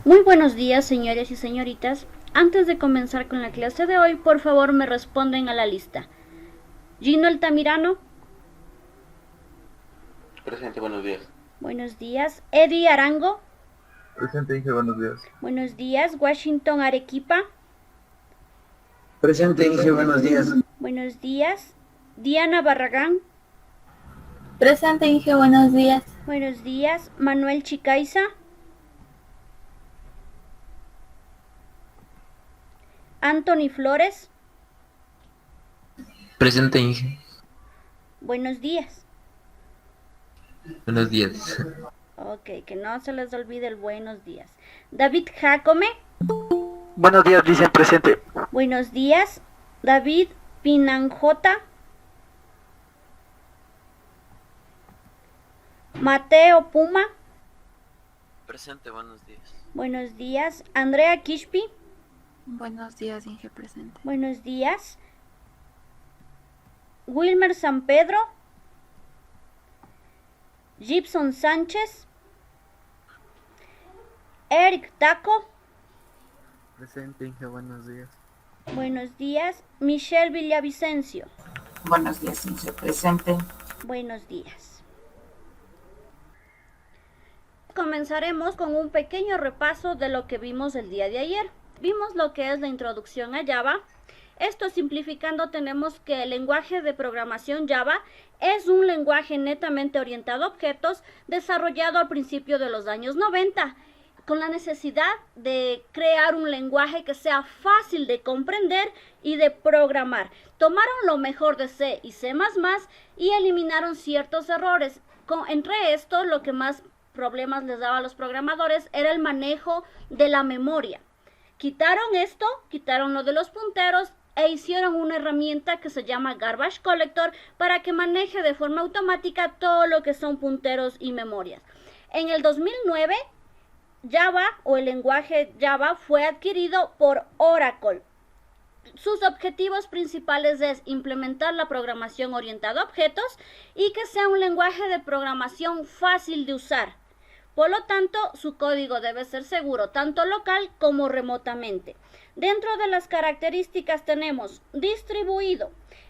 Muy buenos días, señores y señoritas. Antes de comenzar con la clase de hoy, por favor me responden a la lista. Gino Altamirano. Presente, buenos días. Buenos días. Eddie Arango. Presente, Inge, buenos días. Buenos días. Washington Arequipa. Presente, Inge, buenos días. Buenos días. Diana Barragán. Presente, Inge, buenos días. Buenos días. Manuel Chicaiza. Anthony Flores. Presente, Inge. Buenos días. Buenos días. Ok, que no se les olvide el buenos días. David Jacome. Buenos días, dicen presente. Buenos días. David Pinanjota. Mateo Puma. Presente, buenos días. Buenos días. Andrea Kishpi. Buenos días, Inge, presente. Buenos días. Wilmer San Pedro. Gibson Sánchez. Eric Taco. Presente, Inge, buenos días. Buenos días. Michelle Villavicencio. Buenos días, Inge, presente. Buenos días. Comenzaremos con un pequeño repaso de lo que vimos el día de ayer. Vimos lo que es la introducción a Java. Esto simplificando tenemos que el lenguaje de programación Java es un lenguaje netamente orientado a objetos desarrollado al principio de los años 90 con la necesidad de crear un lenguaje que sea fácil de comprender y de programar. Tomaron lo mejor de C y C++ y eliminaron ciertos errores. Entre estos, lo que más problemas les daba a los programadores era el manejo de la memoria. Quitaron esto, quitaron lo de los punteros e hicieron una herramienta que se llama Garbage Collector para que maneje de forma automática todo lo que son punteros y memorias. En el 2009, Java o el lenguaje Java fue adquirido por Oracle. Sus objetivos principales es implementar la programación orientada a objetos y que sea un lenguaje de programación fácil de usar. Por lo tanto, su código debe ser seguro, tanto local como remotamente. Dentro de las características tenemos distribuido.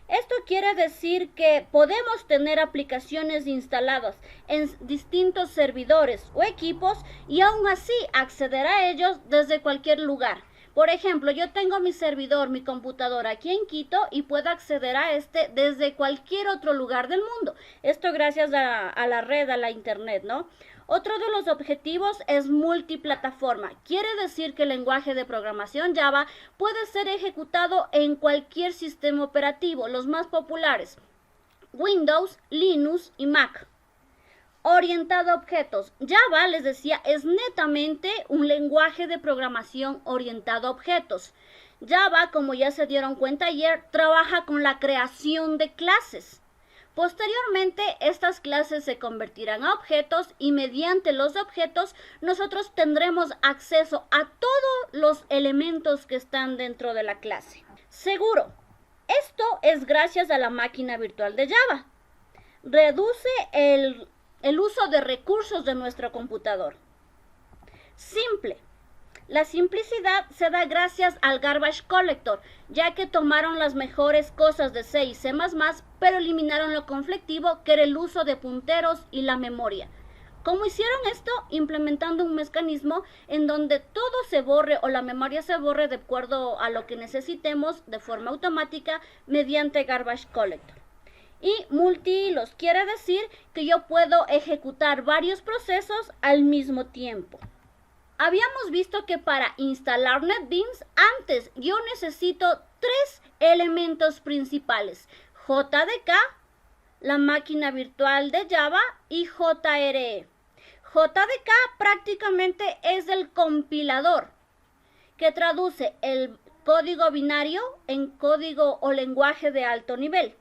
Esto quiere decir que podemos tener aplicaciones instaladas en distintos servidores o equipos y aún así acceder a ellos desde cualquier lugar. Por ejemplo, yo tengo mi servidor, mi computadora aquí en Quito y puedo acceder a este desde cualquier otro lugar del mundo. Esto gracias a la red, a la internet, ¿no? Otro de los objetivos es multiplataforma. Quiere decir que el lenguaje de programación Java puede ser ejecutado en cualquier sistema operativo, los más populares: Windows, Linux y Mac. Orientado a objetos. Java, les decía, es netamente un lenguaje de programación orientado a objetos. Java, como ya se dieron cuenta ayer, trabaja con la creación de clases. Posteriormente, estas clases se convertirán a objetos y mediante los objetos nosotros tendremos acceso a todos los elementos que están dentro de la clase. Seguro, esto es gracias a la máquina virtual de Java. Reduce el uso de recursos de nuestro computador. Simple. La simplicidad se da gracias al Garbage Collector, ya que tomaron las mejores cosas de C y C++, pero eliminaron lo conflictivo, que era el uso de punteros y la memoria. ¿Cómo hicieron esto? Implementando un mecanismo en donde todo se borre o la memoria se borre de acuerdo a lo que necesitemos de forma automática mediante Garbage Collector. Y multihilos quiere decir que yo puedo ejecutar varios procesos al mismo tiempo. Habíamos visto que para instalar NetBeans, antes yo necesito tres elementos principales: JDK, la máquina virtual de Java, y JRE. JDK prácticamente es el compilador que traduce el código binario en código o lenguaje de alto nivel.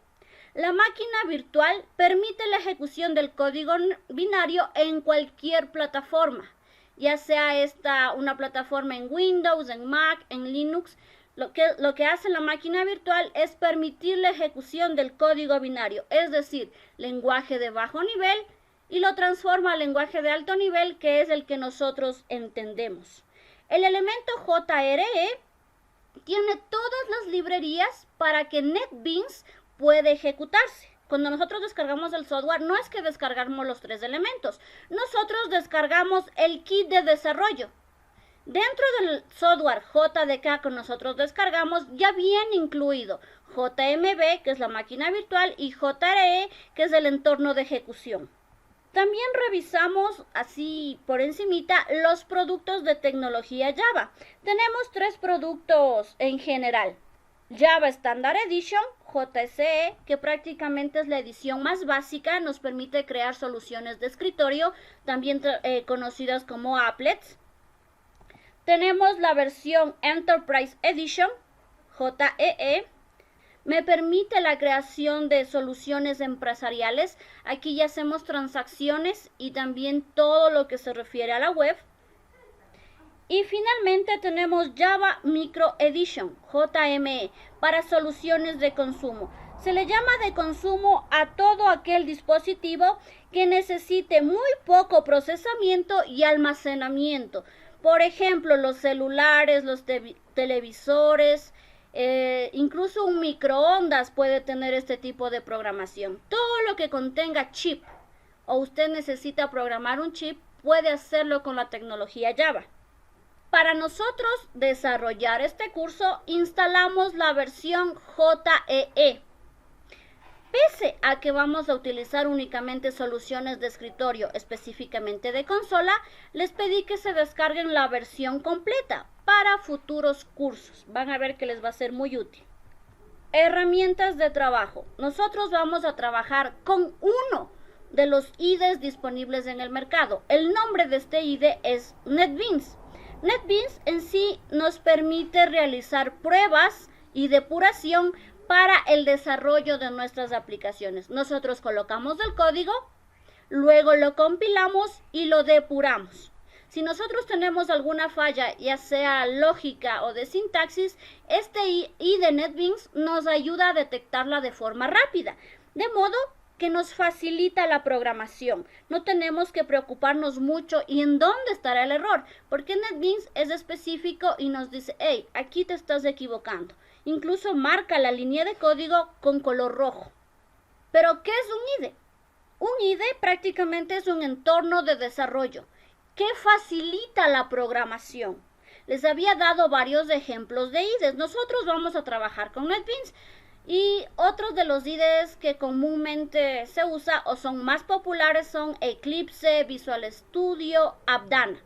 La máquina virtual permite la ejecución del código binario en cualquier plataforma, ya sea una plataforma en Windows, en Mac, en Linux. Lo que hace la máquina virtual es permitir la ejecución del código binario, es decir, lenguaje de bajo nivel, y lo transforma al lenguaje de alto nivel, que es el que nosotros entendemos. El elemento JRE tiene todas las librerías para que NetBeans pueda ejecutarse. Cuando nosotros descargamos el software, no es que descargamos los 3 elementos. Nosotros descargamos el kit de desarrollo. Dentro del software JDK que nosotros descargamos, ya viene incluido JMB, que es la máquina virtual, y JRE, que es el entorno de ejecución. También revisamos así por encimita los productos de tecnología Java. Tenemos 3 productos en general. Java Standard Edition, JSE, que prácticamente es la edición más básica, nos permite crear soluciones de escritorio, también conocidas como applets. Tenemos la versión Enterprise Edition, JEE. Me permite la creación de soluciones empresariales. Aquí ya hacemos transacciones y también todo lo que se refiere a la web. Y finalmente tenemos Java Micro Edition, JME, para soluciones de consumo. Se le llama de consumo a todo aquel dispositivo que necesite muy poco procesamiento y almacenamiento. Por ejemplo, los celulares, los televisores, incluso un microondas puede tener este tipo de programación. Todo lo que contenga chip o usted necesita programar un chip puede hacerlo con la tecnología Java. Para nosotros desarrollar este curso instalamos la versión JEE. Pese a que vamos a utilizar únicamente soluciones de escritorio, específicamente de consola, les pedí que se descarguen la versión completa para futuros cursos. Van a ver que les va a ser muy útil. Herramientas de trabajo. Nosotros vamos a trabajar con uno de los IDEs disponibles en el mercado. El nombre de este IDE es NetBeans. NetBeans en sí nos permite realizar pruebas y depuración para el desarrollo de nuestras aplicaciones. Nosotros colocamos el código, luego lo compilamos y lo depuramos. Si nosotros tenemos alguna falla, ya sea lógica o de sintaxis, este IDE NetBeans nos ayuda a detectarla de forma rápida, de modo que nos facilita la programación. No tenemos que preocuparnos mucho y en dónde estará el error, porque NetBeans es específico y nos dice, hey, aquí te estás equivocando. Incluso marca la línea de código con color rojo. ¿Pero qué es un IDE? Un IDE prácticamente es un entorno de desarrollo que facilita la programación. Les había dado varios ejemplos de IDEs. Nosotros vamos a trabajar con NetBeans. Y otros de los IDEs que comúnmente se usa o son más populares son Eclipse, Visual Studio, Apdana.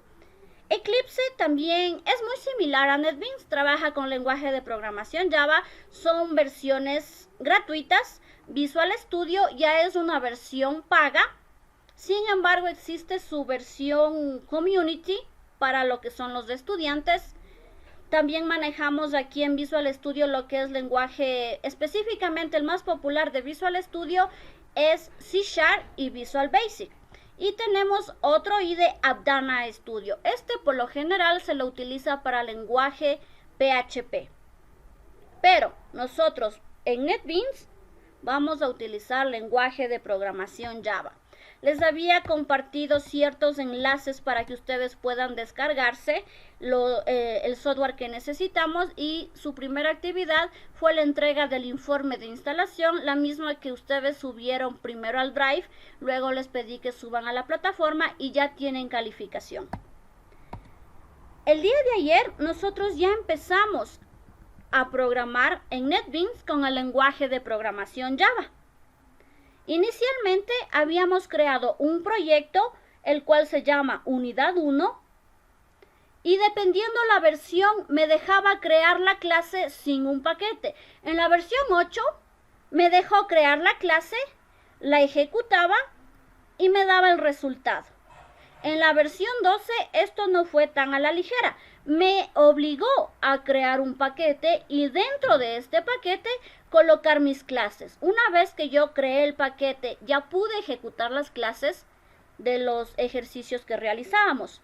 Eclipse también es muy similar a NetBeans, trabaja con lenguaje de programación Java, son versiones gratuitas. Visual Studio ya es una versión paga, sin embargo existe su versión Community para lo que son los estudiantes. También manejamos aquí en Visual Studio lo que es lenguaje, específicamente el más popular de Visual Studio es C# y Visual Basic. Y tenemos otro IDE, Apdana Studio. Este por lo general se lo utiliza para lenguaje PHP. Pero nosotros en NetBeans vamos a utilizar lenguaje de programación Java. Les había compartido ciertos enlaces para que ustedes puedan descargarse el software que necesitamos, y su primera actividad fue la entrega del informe de instalación, la misma que ustedes subieron primero al Drive, luego les pedí que suban a la plataforma y ya tienen calificación. El día de ayer nosotros ya empezamos a programar en NetBeans con el lenguaje de programación Java. Inicialmente habíamos creado un proyecto el cual se llama Unidad 1 y dependiendo la versión me dejaba crear la clase sin un paquete. En la versión 8 me dejó crear la clase, la ejecutaba y me daba el resultado. En la versión 12 esto no fue tan a la ligera. Me obligó a crear un paquete y dentro de este paquete colocar mis clases. Una vez que yo creé el paquete, ya pude ejecutar las clases de los ejercicios que realizábamos.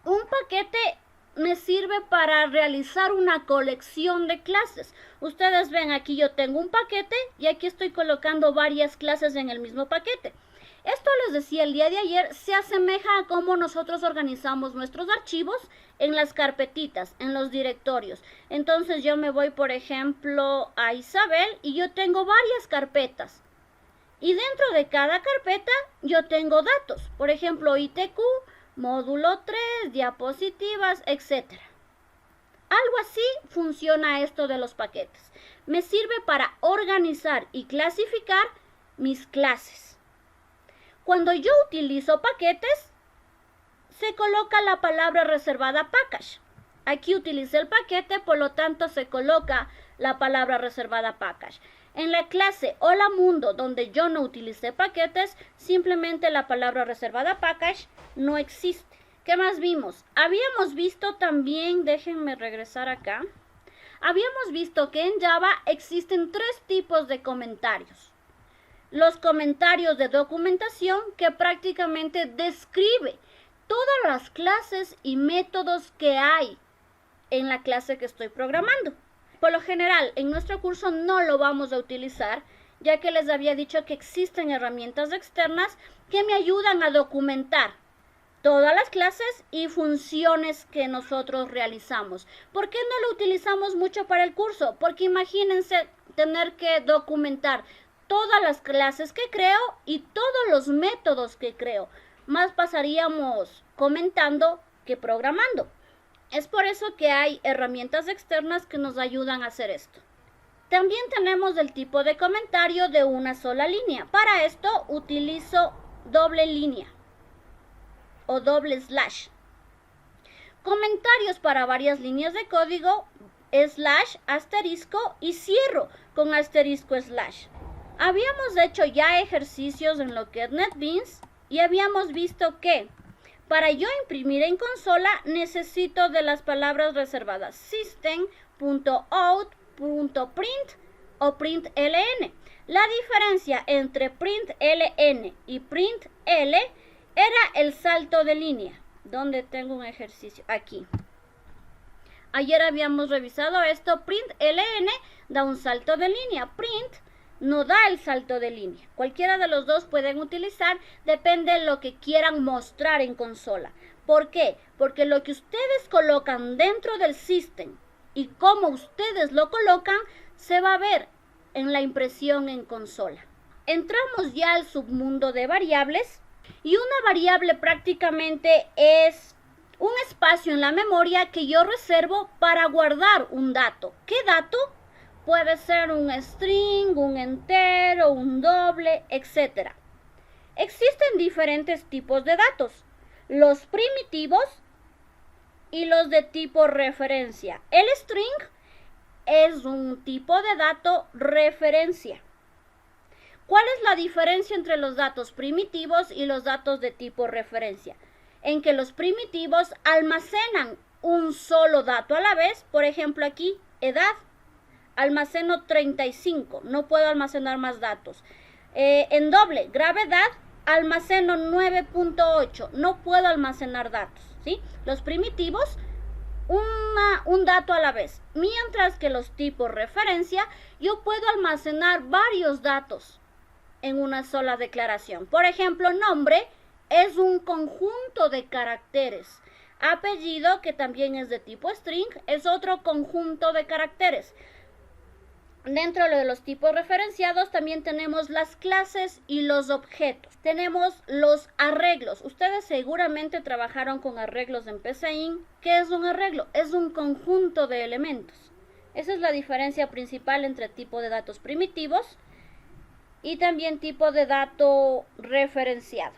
Un paquete me sirve para realizar una colección de clases. Ustedes ven aquí yo tengo un paquete y aquí estoy colocando varias clases en el mismo paquete. Esto, les decía el día de ayer, se asemeja a cómo nosotros organizamos nuestros archivos en las carpetitas, en los directorios. Entonces yo me voy, por ejemplo, a Isabel y yo tengo varias carpetas. Y dentro de cada carpeta yo tengo datos. Por ejemplo, ITQ, módulo 3, diapositivas, etc. Algo así funciona esto de los paquetes. Me sirve para organizar y clasificar mis clases. Cuando yo utilizo paquetes, se coloca la palabra reservada package. Aquí utilicé el paquete, por lo tanto se coloca la palabra reservada package. En la clase Hola Mundo, donde yo no utilicé paquetes, simplemente la palabra reservada package no existe. ¿Qué más vimos? Habíamos visto también, déjenme regresar acá. Habíamos visto que en Java existen 3 tipos de comentarios. Los comentarios de documentación, que prácticamente describe todas las clases y métodos que hay en la clase que estoy programando. Por lo general, en nuestro curso no lo vamos a utilizar, ya que les había dicho que existen herramientas externas que me ayudan a documentar todas las clases y funciones que nosotros realizamos. ¿Por qué no lo utilizamos mucho para el curso? Porque imagínense tener que documentar todas las clases que creo y todos los métodos que creo. Más pasaríamos comentando que programando. Es por eso que hay herramientas externas que nos ayudan a hacer esto. También tenemos el tipo de comentario de una sola línea. Para esto utilizo doble línea o doble slash. Comentarios para varias líneas de código, slash, asterisco y cierro con asterisco slash. Habíamos hecho ya ejercicios en lo que es NetBeans y habíamos visto que para yo imprimir en consola necesito de las palabras reservadas system.out.print o println. La diferencia entre println y println era el salto de línea. ¿Dónde tengo un ejercicio? Aquí. Ayer habíamos revisado esto. Println da un salto de línea. Print no da el salto de línea. Cualquiera de los dos pueden utilizar, depende de lo que quieran mostrar en consola. ¿Por qué? Porque lo que ustedes colocan dentro del system y cómo ustedes lo colocan se va a ver en la impresión en consola. Entramos ya al submundo de variables y una variable prácticamente es un espacio en la memoria que yo reservo para guardar un dato. ¿Qué dato? Puede ser un string, un entero, un doble, etc. Existen diferentes tipos de datos, los primitivos y los de tipo referencia. El string es un tipo de dato referencia. ¿Cuál es la diferencia entre los datos primitivos y los datos de tipo referencia? En que los primitivos almacenan un solo dato a la vez, por ejemplo aquí, edad. Almaceno 35, no puedo almacenar más datos. En doble, gravedad, almaceno 9.8, no puedo almacenar datos, ¿sí? Los primitivos, un dato a la vez. Mientras que los tipos referencia, yo puedo almacenar varios datos en una sola declaración. Por ejemplo, nombre es un conjunto de caracteres. Apellido, que también es de tipo string, es otro conjunto de caracteres. Dentro de los tipos referenciados también tenemos las clases y los objetos. Tenemos los arreglos. Ustedes seguramente trabajaron con arreglos en PCIN. ¿Qué es un arreglo? Es un conjunto de elementos. Esa es la diferencia principal entre tipo de datos primitivos y también tipo de dato referenciado.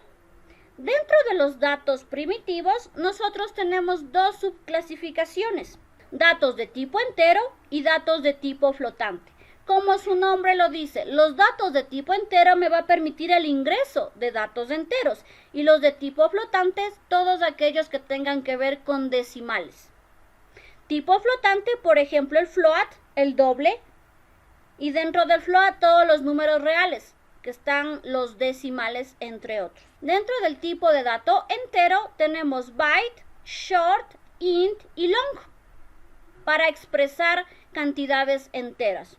Dentro de los datos primitivos, nosotros tenemos dos subclasificaciones. Datos de tipo entero y datos de tipo flotante. Como su nombre lo dice, los datos de tipo entero me va a permitir el ingreso de datos enteros y los de tipo flotantes, todos aquellos que tengan que ver con decimales. Tipo flotante, por ejemplo, el float, el doble, y dentro del float todos los números reales, que están los decimales, entre otros. Dentro del tipo de dato entero tenemos byte, short, int y long, para expresar cantidades enteras.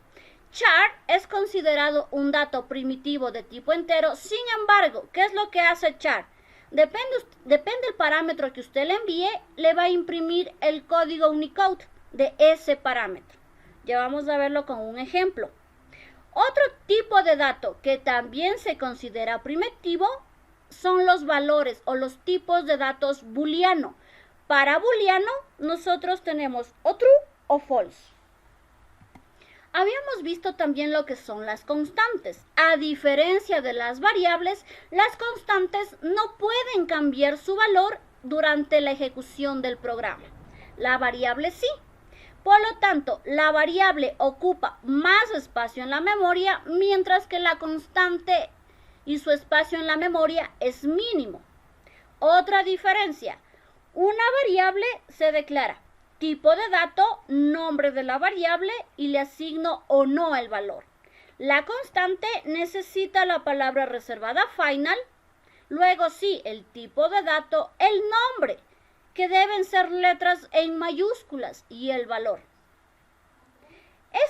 char es considerado un dato primitivo de tipo entero. Sin embargo, ¿qué es lo que hace char? Depende del parámetro que usted le envíe, le va a imprimir el código Unicode de ese parámetro. Ya vamos a verlo con un ejemplo. Otro tipo de dato que también se considera primitivo son los valores o los tipos de datos booleano. Para booleano nosotros tenemos o true o false. Habíamos visto también lo que son las constantes. A diferencia de las variables, las constantes no pueden cambiar su valor durante la ejecución del programa. La variable sí. Por lo tanto, la variable ocupa más espacio en la memoria, mientras que la constante y su espacio en la memoria es mínimo. Otra diferencia, una variable se declara tipo de dato, nombre de la variable y le asigno o no el valor. La constante necesita la palabra reservada final, luego sí, el tipo de dato, el nombre, que deben ser letras en mayúsculas y el valor.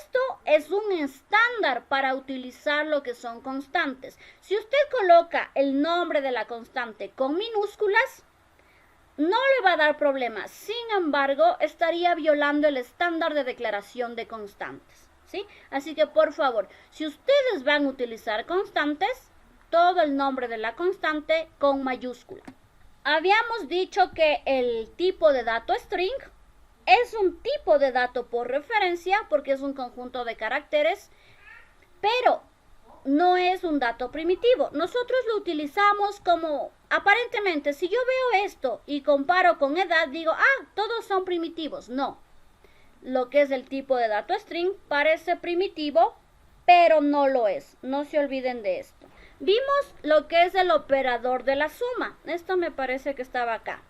Esto es un estándar para utilizar lo que son constantes. Si usted coloca el nombre de la constante con minúsculas, no le va a dar problemas. Sin embargo, estaría violando el estándar de declaración de constantes, ¿sí? Así que, por favor, si ustedes van a utilizar constantes, todo el nombre de la constante con mayúscula. Habíamos dicho que el tipo de dato string es un tipo de dato por referencia porque es un conjunto de caracteres, pero no es un dato primitivo. Nosotros lo utilizamos como, aparentemente, si yo veo esto y comparo con edad, digo, todos son primitivos. No. Lo que es el tipo de dato string parece primitivo, pero no lo es. No se olviden de esto. Vimos lo que es el operador de la suma. Esto me parece que estaba acá.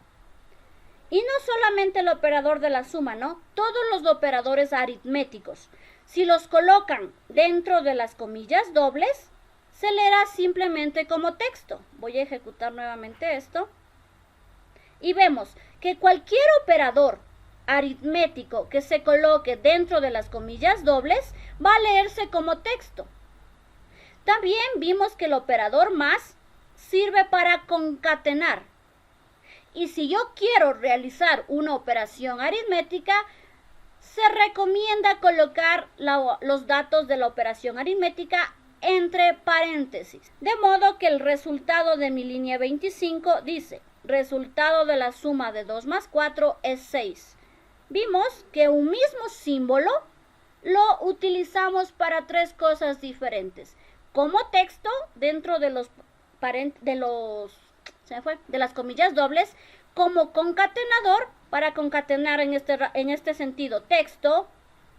Y no solamente el operador de la suma, ¿no? Todos los operadores aritméticos. Si los colocan dentro de las comillas dobles, se leerá simplemente como texto. Voy a ejecutar nuevamente esto. Y vemos que cualquier operador aritmético que se coloque dentro de las comillas dobles va a leerse como texto. También vimos que el operador más sirve para concatenar. Y si yo quiero realizar una operación aritmética, se recomienda colocar los datos de la operación aritmética entre paréntesis. De modo que el resultado de mi línea 25 dice, resultado de la suma de 2 más 4 es 6. Vimos que un mismo símbolo lo utilizamos para tres cosas diferentes. Como texto dentro de las comillas dobles, como concatenador para concatenar en este sentido texto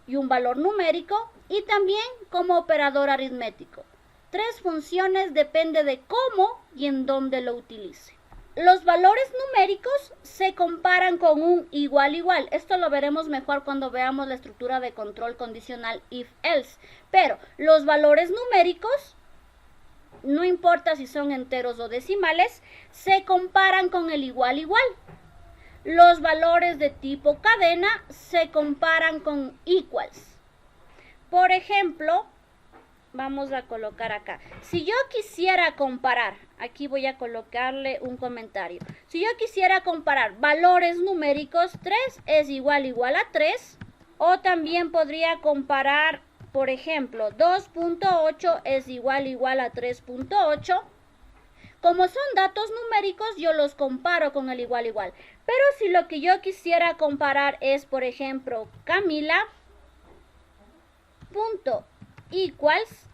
y un valor numérico, y también como operador aritmético. Tres funciones, depende de cómo y en dónde lo utilice. Los valores numéricos se comparan con un igual igual. Esto lo veremos mejor cuando veamos la estructura de control condicional if-else. Pero los valores numéricos, no importa si son enteros o decimales, se comparan con el igual igual. Los valores de tipo cadena se comparan con equals. Por ejemplo, vamos a colocar acá. Si yo quisiera comparar, aquí voy a colocarle un comentario. Si yo quisiera comparar valores numéricos, 3 es igual a 3. O también podría comparar, por ejemplo, 2.8 es igual a 3.8. Como son datos numéricos, yo los comparo con el igual igual. Pero si lo que yo quisiera comparar es, por ejemplo, Camila, punto equals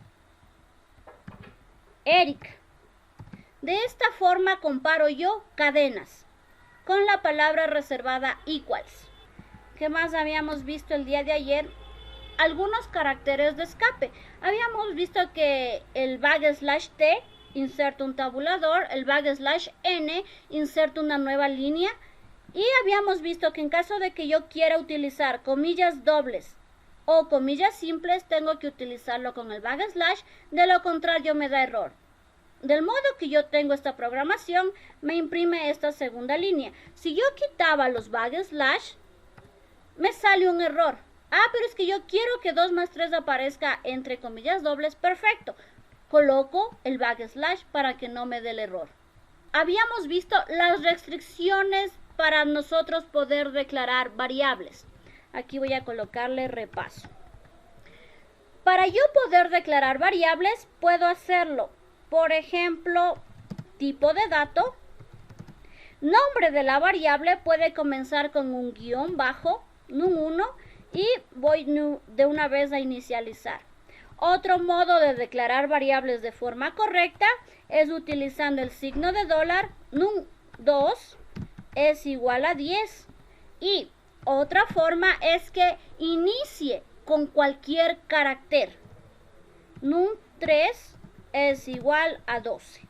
Eric. De esta forma comparo yo cadenas con la palabra reservada equals. ¿Qué más habíamos visto el día de ayer? Algunos caracteres de escape. Habíamos visto que el \t inserta un tabulador, el \n inserta una nueva línea, y habíamos visto que en caso de que yo quiera utilizar comillas dobles o comillas simples, tengo que utilizarlo con el \, de lo contrario me da error. Del modo que yo tengo esta programación, me imprime esta segunda línea. Si yo quitaba los \, me sale un error. Ah, pero es que yo quiero que 2 más 3 aparezca entre comillas dobles. Perfecto. Coloco el backslash para que no me dé el error. Habíamos visto las restricciones para nosotros poder declarar variables. Aquí voy a colocarle repaso. Para yo poder declarar variables, puedo hacerlo. Por ejemplo, tipo de dato. Nombre de la variable puede comenzar con un guión bajo, num1, y voy de una vez a inicializar. Otro modo de declarar variables de forma correcta es utilizando el signo de dólar, num2 es igual a 10. Y otra forma es que inicie con cualquier carácter. num3 es igual a 12.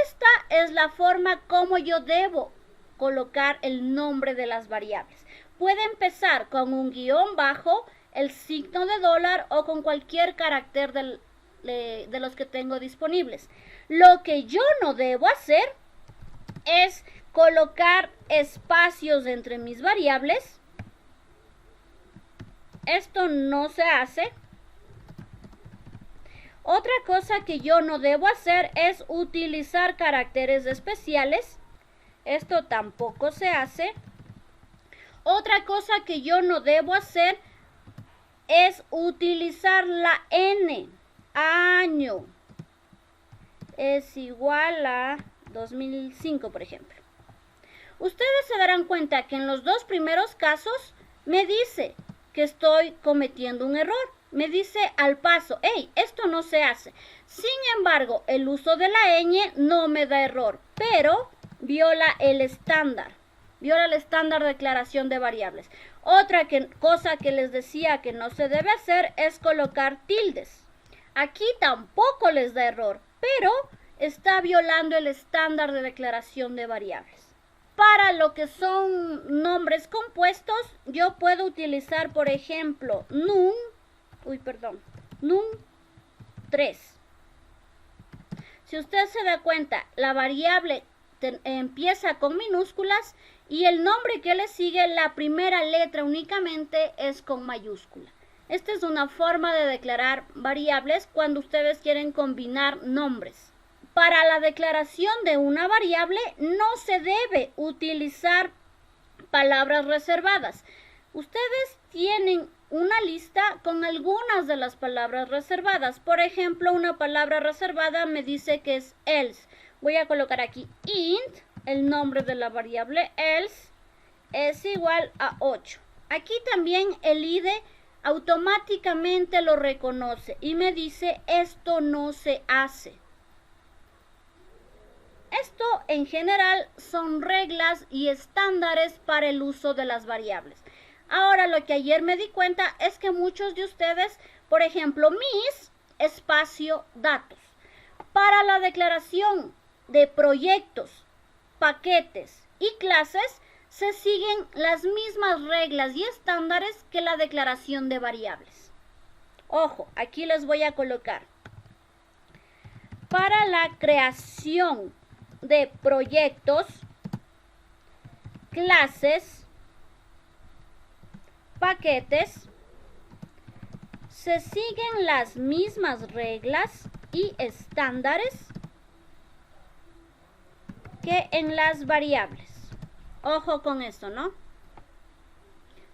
Esta es la forma como yo debo colocar el nombre de las variables. Puede empezar con un guión bajo, el signo de dólar o con cualquier carácter de los que tengo disponibles. Lo que yo no debo hacer es colocar espacios entre mis variables. Esto no se hace. Otra cosa que yo no debo hacer es utilizar caracteres especiales. Esto tampoco se hace. Otra cosa que yo no debo hacer es utilizar la N. Año es igual a 2005, por ejemplo. Ustedes se darán cuenta que en los dos primeros casos me dice que estoy cometiendo un error. Me dice al paso, hey, esto no se hace. Sin embargo, el uso de la ñ no me da error, pero viola el estándar. Viola el estándar de declaración de variables. Otra cosa que les decía que no se debe hacer es colocar tildes. Aquí tampoco les da error, pero está violando el estándar de declaración de variables. Para lo que son nombres compuestos, yo puedo utilizar, por ejemplo, num3. Si usted se da cuenta, la variable empieza con minúsculas y el nombre que le sigue, la primera letra únicamente es con mayúscula. Esta es una forma de declarar variables cuando ustedes quieren combinar nombres. Para la declaración de una variable no se debe utilizar palabras reservadas. Ustedes tienen una lista con algunas de las palabras reservadas. Por ejemplo, una palabra reservada me dice que es else. Voy a colocar aquí int, el nombre de la variable else es igual a 8. Aquí también el id automáticamente lo reconoce y me dice esto no se hace. Esto en general son reglas y estándares para el uso de las variables. Ahora, lo que ayer me di cuenta es que muchos de ustedes, por ejemplo, mis espacio datos, para la declaración de proyectos, paquetes y clases, se siguen las mismas reglas y estándares que la declaración de variables. Ojo, aquí les voy a colocar. Para la creación de proyectos, clases, paquetes, se siguen las mismas reglas y estándares que en las variables. Ojo con esto, ¿no?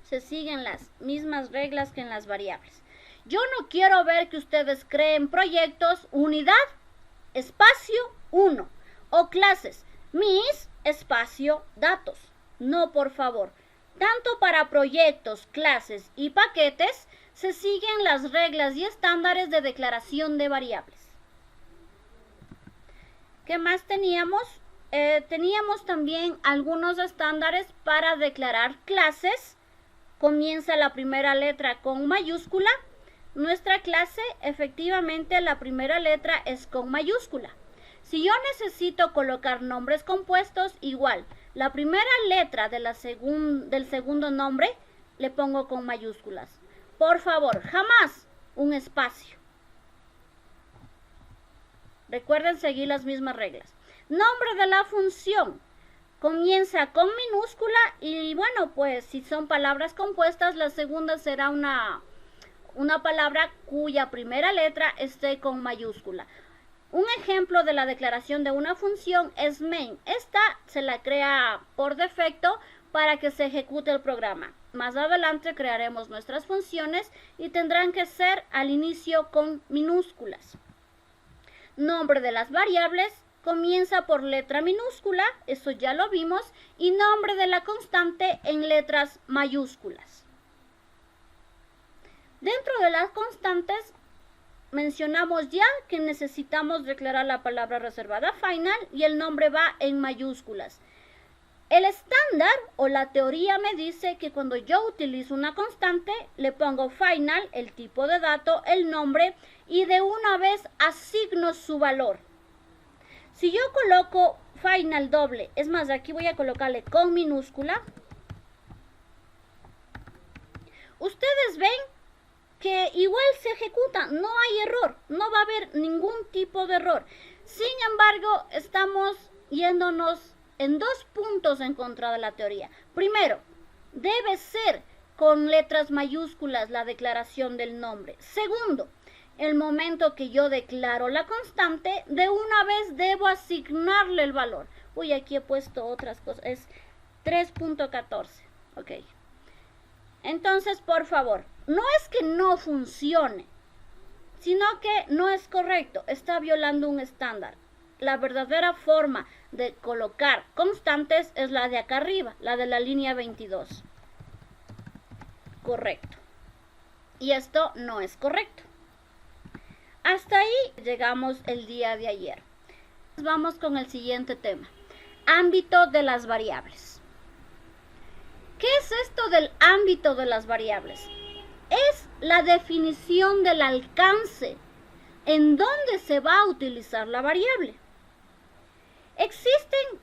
Se siguen las mismas reglas que en las variables. Yo no quiero ver que ustedes creen proyectos unidad, espacio 1 o clases mis espacio datos. No, por favor. Tanto para proyectos, clases y paquetes se siguen las reglas y estándares de declaración de variables. ¿Qué más teníamos? Teníamos también algunos estándares para declarar clases. Comienza la primera letra con mayúscula. Nuestra clase, efectivamente, la primera letra es con mayúscula. Si yo necesito colocar nombres compuestos, igual, la primera letra de del segundo nombre le pongo con mayúsculas. Por favor, jamás un espacio. Recuerden seguir las mismas reglas. Nombre de la función. comienza con minúscula y bueno, pues si son palabras compuestas, la segunda será una palabra cuya primera letra esté con mayúscula. Un ejemplo de la declaración de una función es main. Esta se la crea por defecto para que se ejecute el programa. Más adelante crearemos nuestras funciones y tendrán que ser al inicio con minúsculas. Nombre de las variables comienza por letra minúscula, eso ya lo vimos, y nombre de la constante en letras mayúsculas. Dentro de las constantes mencionamos ya que necesitamos declarar la palabra reservada final y el nombre va en mayúsculas. El estándar o la teoría me dice que cuando yo utilizo una constante le pongo final, el tipo de dato, el nombre y de una vez asigno su valor. Si yo coloco final doble, es más, aquí voy a colocarle con minúscula, ustedes ven que igual se ejecuta, no hay error, no va a haber ningún tipo de error. Sin embargo, estamos yéndonos en 2 puntos en contra de la teoría. Primero, debe ser con letras mayúsculas la declaración del nombre. Segundo, el momento que yo declaro la constante, de una vez debo asignarle el valor. Uy, aquí he puesto otras cosas, es 3.14, ok. Entonces, por favor, no es que no funcione, sino que no es correcto, está violando un estándar. La verdadera forma de colocar constantes es la de acá arriba, la de la línea 22. Correcto. Y esto no es correcto. Hasta ahí llegamos el día de ayer. Vamos con el siguiente tema. Ámbito de las variables. ¿Qué es esto del ámbito de las variables? Es la definición del alcance en donde se va a utilizar la variable. Existen,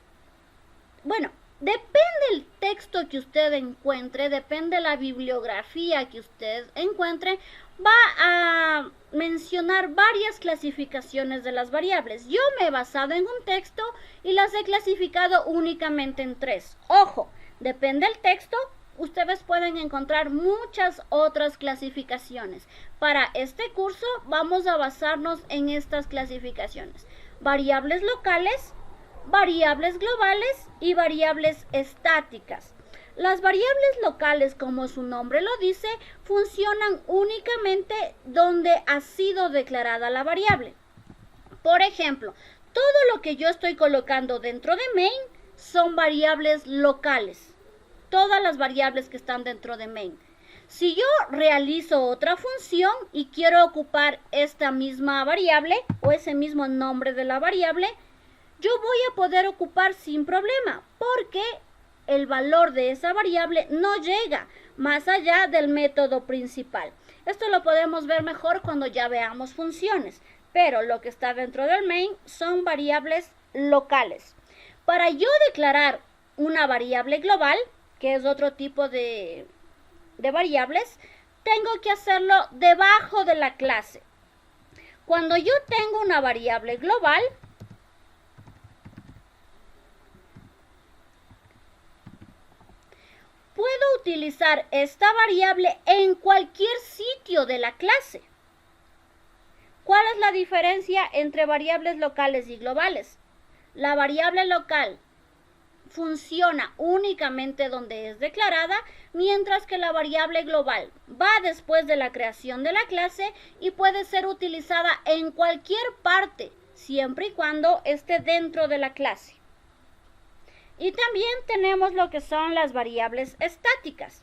bueno, depende el texto que usted encuentre, depende la bibliografía que usted encuentre, va a mencionar varias clasificaciones de las variables. Yo me he basado en un texto y las he clasificado únicamente en 3. Ojo, depende del texto, ustedes pueden encontrar muchas otras clasificaciones. Para este curso vamos a basarnos en estas clasificaciones. Variables locales, variables globales y variables estáticas. Las variables locales, como su nombre lo dice, funcionan únicamente donde ha sido declarada la variable. Por ejemplo, todo lo que yo estoy colocando dentro de main son variables locales. Todas las variables que están dentro de main. Si yo realizo otra función y quiero ocupar esta misma variable o ese mismo nombre de la variable, yo voy a poder ocupar sin problema, porque el valor de esa variable no llega más allá del método principal. Esto lo podemos ver mejor cuando ya veamos funciones, pero lo que está dentro del main son variables locales. Para yo declarar una variable global, que es otro tipo de variables, tengo que hacerlo debajo de la clase. Cuando yo tengo una variable global, puedo utilizar esta variable en cualquier sitio de la clase. ¿Cuál es la diferencia entre variables locales y globales? La variable local funciona únicamente donde es declarada, mientras que la variable global va después de la creación de la clase y puede ser utilizada en cualquier parte, siempre y cuando esté dentro de la clase. Y también tenemos lo que son las variables estáticas,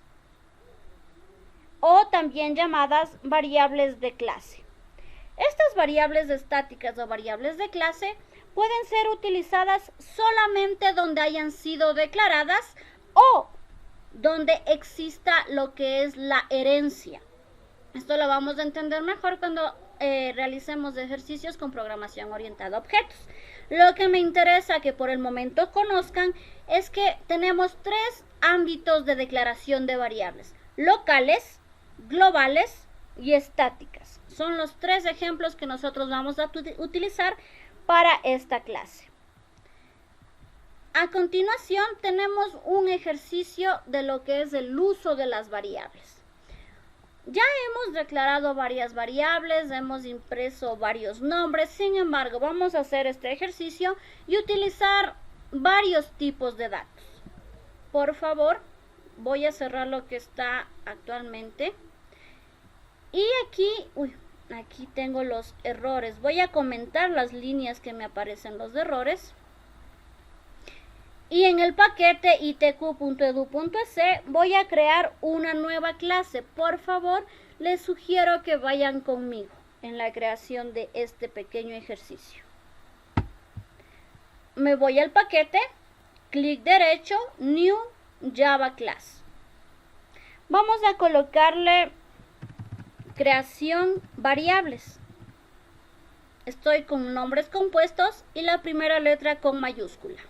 o también llamadas variables de clase. Estas variables estáticas o variables de clase pueden ser utilizadas solamente donde hayan sido declaradas o donde exista lo que es la herencia. Esto lo vamos a entender mejor cuando realicemos ejercicios con programación orientada a objetos. Lo que me interesa que por el momento conozcan es que tenemos 3 ámbitos de declaración de variables: locales, globales y estáticas. Son los 3 ejemplos que nosotros vamos a utilizar para esta clase. A continuación tenemos un ejercicio de lo que es el uso de las variables. Ya hemos declarado varias variables, hemos impreso varios nombres, sin embargo vamos a hacer este ejercicio y utilizar varios tipos de datos. Por favor, voy a cerrar lo que está actualmente. Y aquí tengo los errores. Voy a comentar las líneas que me aparecen los errores. Y en el paquete itq.edu.es voy a crear una nueva clase. Por favor, les sugiero que vayan conmigo en la creación de este pequeño ejercicio. Me voy al paquete, clic derecho, New Java Class. Vamos a colocarle creación variables. Estoy con nombres compuestos y la primera letra con mayúscula.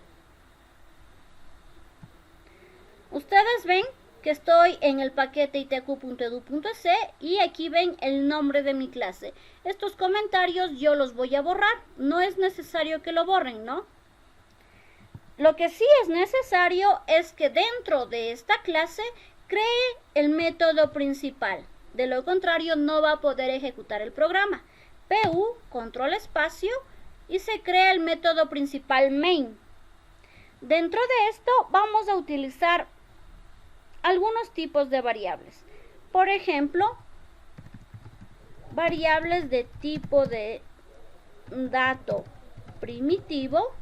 Ustedes ven que estoy en el paquete itq.edu.es y aquí ven el nombre de mi clase. Estos comentarios yo los voy a borrar. No es necesario que lo borren, ¿no? Lo que sí es necesario es que dentro de esta clase cree el método principal. De lo contrario no va a poder ejecutar el programa. PU, control espacio, y se crea el método principal main. Dentro de esto vamos a utilizar algunos tipos de variables. Por ejemplo, variables de tipo de dato primitivo,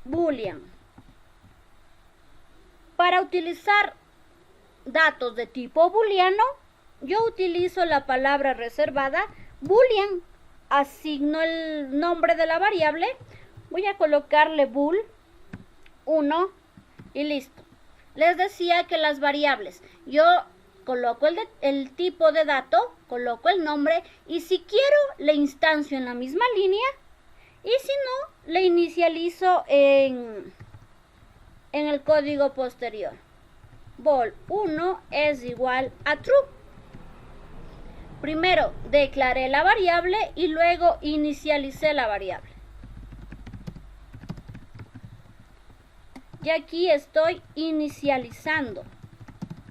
boolean. Para utilizar datos de tipo booleano, yo utilizo la palabra reservada boolean. Asigno el nombre de la variable, voy a colocarle bool 1 y listo. Les decía que las variables, yo coloco el tipo de dato, coloco el nombre y si quiero le instancio en la misma línea y si no le inicializo en el código posterior. Bool 1 es igual a true. Primero declaré la variable y luego inicialicé la variable. Y aquí estoy inicializando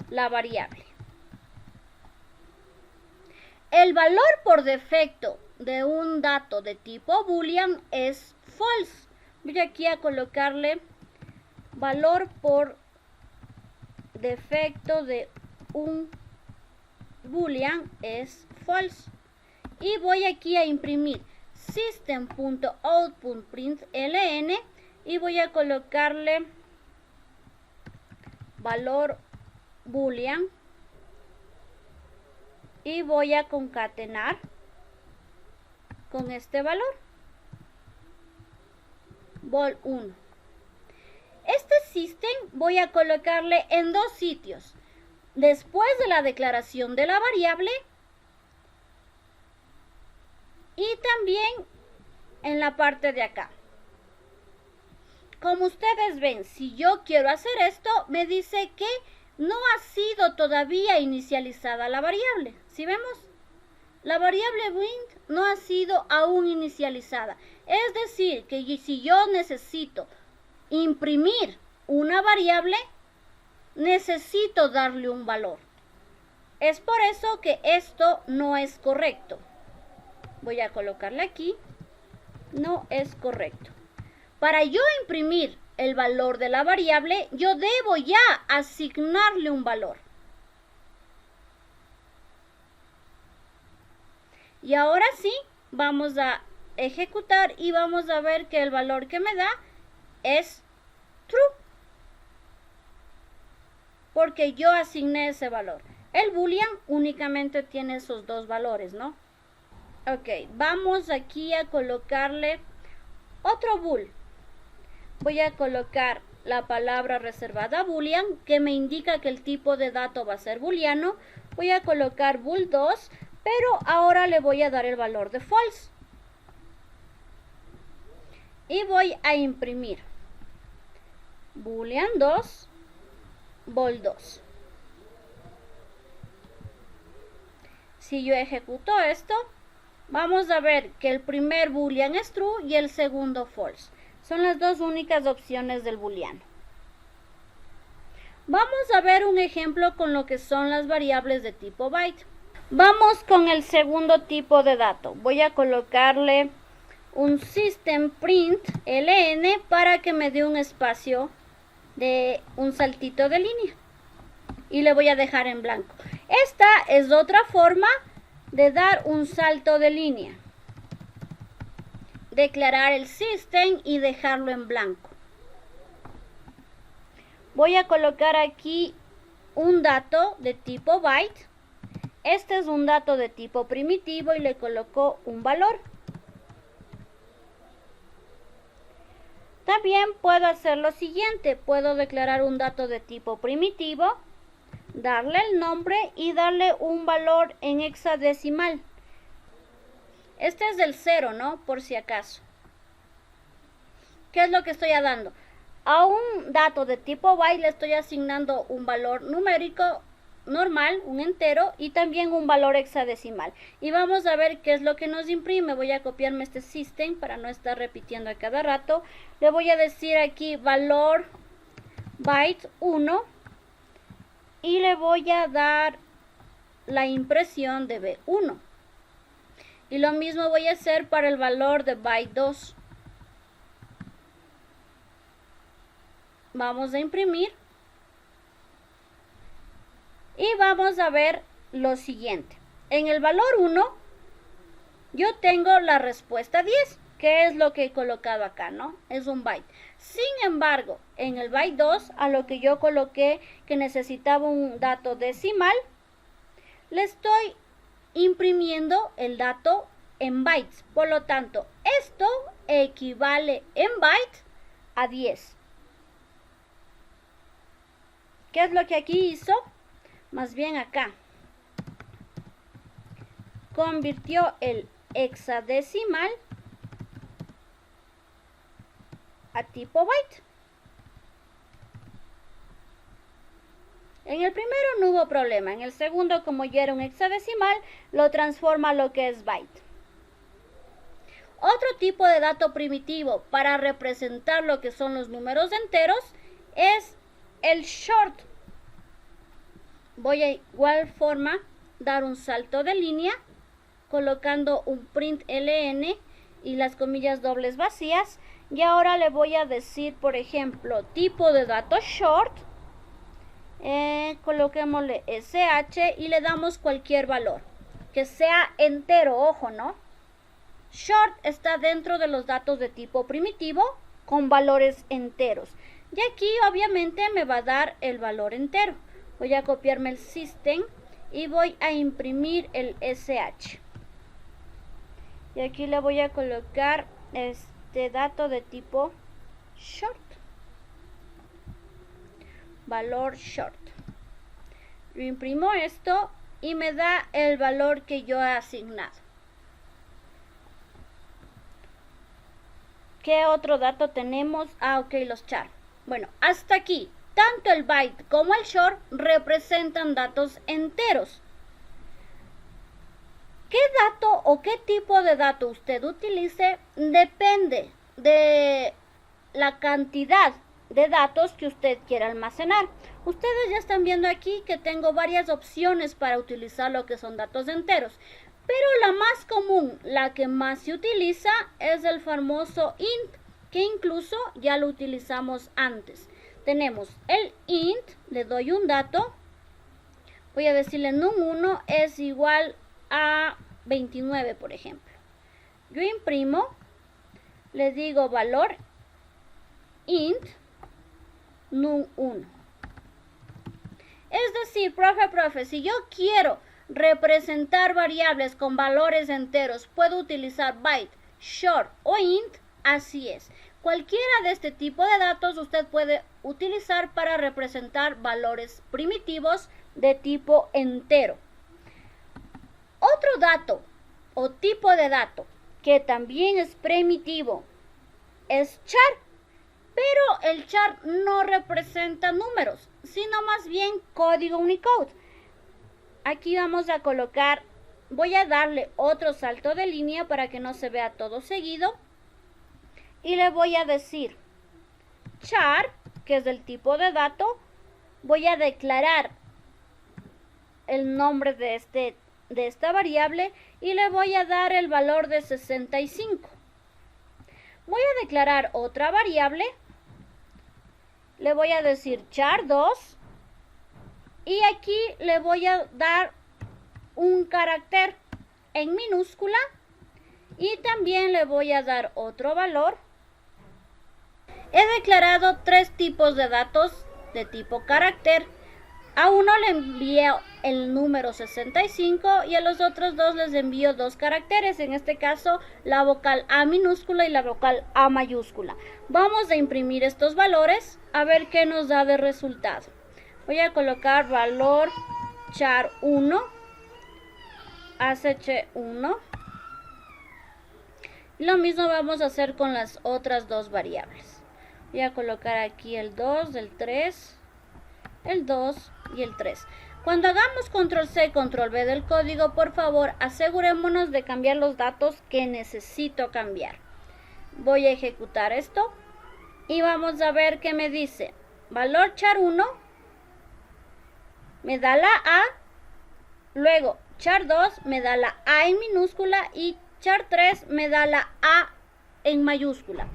la variable. El valor por defecto de un dato de tipo boolean es false. Voy aquí a colocarle valor por defecto de un boolean es false. Y voy aquí a imprimir system.out.println y voy a colocarle valor boolean y voy a concatenar con este valor bool 1. Este system voy a colocarle en dos sitios, después de la declaración de la variable y también en la parte de acá. Como ustedes ven, si yo quiero hacer esto, me dice que no ha sido todavía inicializada la variable. ¿Sí vemos? La variable wind no ha sido aún inicializada. Es decir, que si yo necesito imprimir una variable, necesito darle un valor. Es por eso que esto no es correcto. Voy a colocarle aquí. No es correcto. Para yo imprimir el valor de la variable, yo debo ya asignarle un valor. Y ahora sí, vamos a ejecutar y vamos a ver que el valor que me da es true. Porque yo asigné ese valor. El boolean únicamente tiene esos dos valores, ¿no? Ok, vamos aquí a colocarle otro bool. Voy a colocar la palabra reservada boolean, que me indica que el tipo de dato va a ser booleano. Voy a colocar bool 2, pero ahora le voy a dar el valor de false. Y voy a imprimir boolean 2, bool 2. Si yo ejecuto esto, vamos a ver que el primer boolean es true y el segundo false. Son las dos únicas opciones del booleano. Vamos a ver un ejemplo con lo que son las variables de tipo byte. Vamos con el segundo tipo de dato. Voy a colocarle un system print ln para que me dé un espacio de un saltito de línea. Y le voy a dejar en blanco. Esta es otra forma de dar un salto de línea. Declarar el system y dejarlo en blanco. Voy a colocar aquí un dato de tipo byte. Este es un dato de tipo primitivo y le coloco un valor. También puedo hacer lo siguiente. Puedo declarar un dato de tipo primitivo, darle el nombre y darle un valor en hexadecimal. Este es del 0, ¿no? Por si acaso. ¿Qué es lo que estoy dando? A un dato de tipo byte le estoy asignando un valor numérico normal, un entero, y también un valor hexadecimal. Y vamos a ver qué es lo que nos imprime. Voy a copiarme este system para no estar repitiendo a cada rato. Le voy a decir aquí valor byte 1 y le voy a dar la impresión de B1. Y lo mismo voy a hacer para el valor de byte 2. Vamos a imprimir. Y vamos a ver lo siguiente. En el valor 1, yo tengo la respuesta 10, que es lo que he colocado acá, ¿no? Es un byte. Sin embargo, en el byte 2, a lo que yo coloqué que necesitaba un dato decimal, le estoy imprimiendo el dato en bytes. Por lo tanto, esto equivale en byte a 10. ¿Qué es lo que aquí hizo? Más bien acá. Convirtió el hexadecimal a tipo byte. En el primero no hubo problema. En el segundo, como ya era un hexadecimal, lo transforma a lo que es byte. Otro tipo de dato primitivo para representar lo que son los números enteros es el short. Voy a igual forma dar un salto de línea colocando un print ln y las comillas dobles vacías, y ahora le voy a decir, por ejemplo, tipo de dato short, coloquémosle sh y le damos cualquier valor que sea entero. Ojo, ¿no? Short está dentro de los datos de tipo primitivo con valores enteros, y aquí obviamente me va a dar el valor entero. Voy a copiarme el system y voy a imprimir el sh. Y aquí le voy a colocar este dato de tipo short. Valor short. Yo imprimo esto y me da el valor que yo he asignado. ¿Qué otro dato tenemos? Ok, los char. Bueno, hasta aquí. Tanto el byte como el short representan datos enteros. ¿Qué dato o qué tipo de dato usted utilice? Depende de la cantidad de datos que usted quiera almacenar. Ustedes ya están viendo aquí que tengo varias opciones para utilizar lo que son datos enteros. Pero la más común, la que más se utiliza, es el famoso int, que incluso ya lo utilizamos antes. Tenemos el int, le doy un dato, voy a decirle num1 es igual a 29, por ejemplo. Yo imprimo, le digo valor int num1. Es decir, profe, si yo quiero representar variables con valores enteros, puedo utilizar byte, short o int, así es. Cualquiera de este tipo de datos usted puede utilizar para representar valores primitivos de tipo entero. Otro dato o tipo de dato que también es primitivo es char, pero el char no representa números, sino más bien código Unicode. Aquí vamos a colocar, voy a darle otro salto de línea para que no se vea todo seguido. y le voy a decir char, que es del tipo de dato. Voy a declarar el nombre de esta variable y le voy a dar el valor de 65. Voy a declarar otra variable, le voy a decir char2 y aquí le voy a dar un carácter en minúscula y también le voy a dar otro valor. He declarado 3 tipos de datos de tipo carácter. A uno le envío el número 65 y a los otros 2 les envío 2 caracteres, en este caso la vocal A minúscula y la vocal A mayúscula. Vamos a imprimir estos valores a ver qué nos da de resultado. Voy a colocar valor char1, ach1. Lo mismo vamos a hacer con las otras 2 variables. Voy a colocar aquí el 2, el 3, el 2 y el 3. Cuando hagamos control C, control V del código, por favor, asegurémonos de cambiar los datos que necesito cambiar. Voy a ejecutar esto y vamos a ver qué me dice. Valor char1 me da la A, luego char2 me da la A en minúscula y char3 me da la A en mayúscula.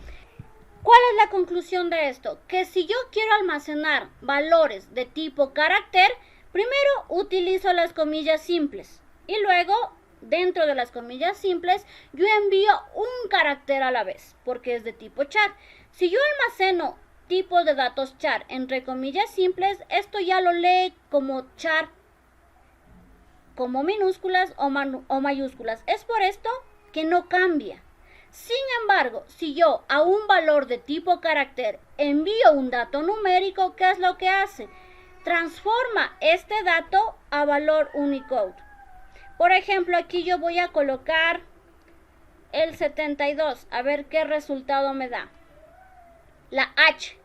¿Cuál es la conclusión de esto? Que si yo quiero almacenar valores de tipo carácter, primero utilizo las comillas simples y luego dentro de las comillas simples yo envío un carácter a la vez porque es de tipo char. Si yo almaceno tipos de datos char entre comillas simples, esto ya lo lee como char, como minúsculas o mayúsculas. Es por esto que no cambia. Sin embargo, si yo a un valor de tipo carácter envío un dato numérico, ¿qué es lo que hace? Transforma este dato a valor Unicode. Por ejemplo, aquí yo voy a colocar el 72, a ver qué resultado me da. La H.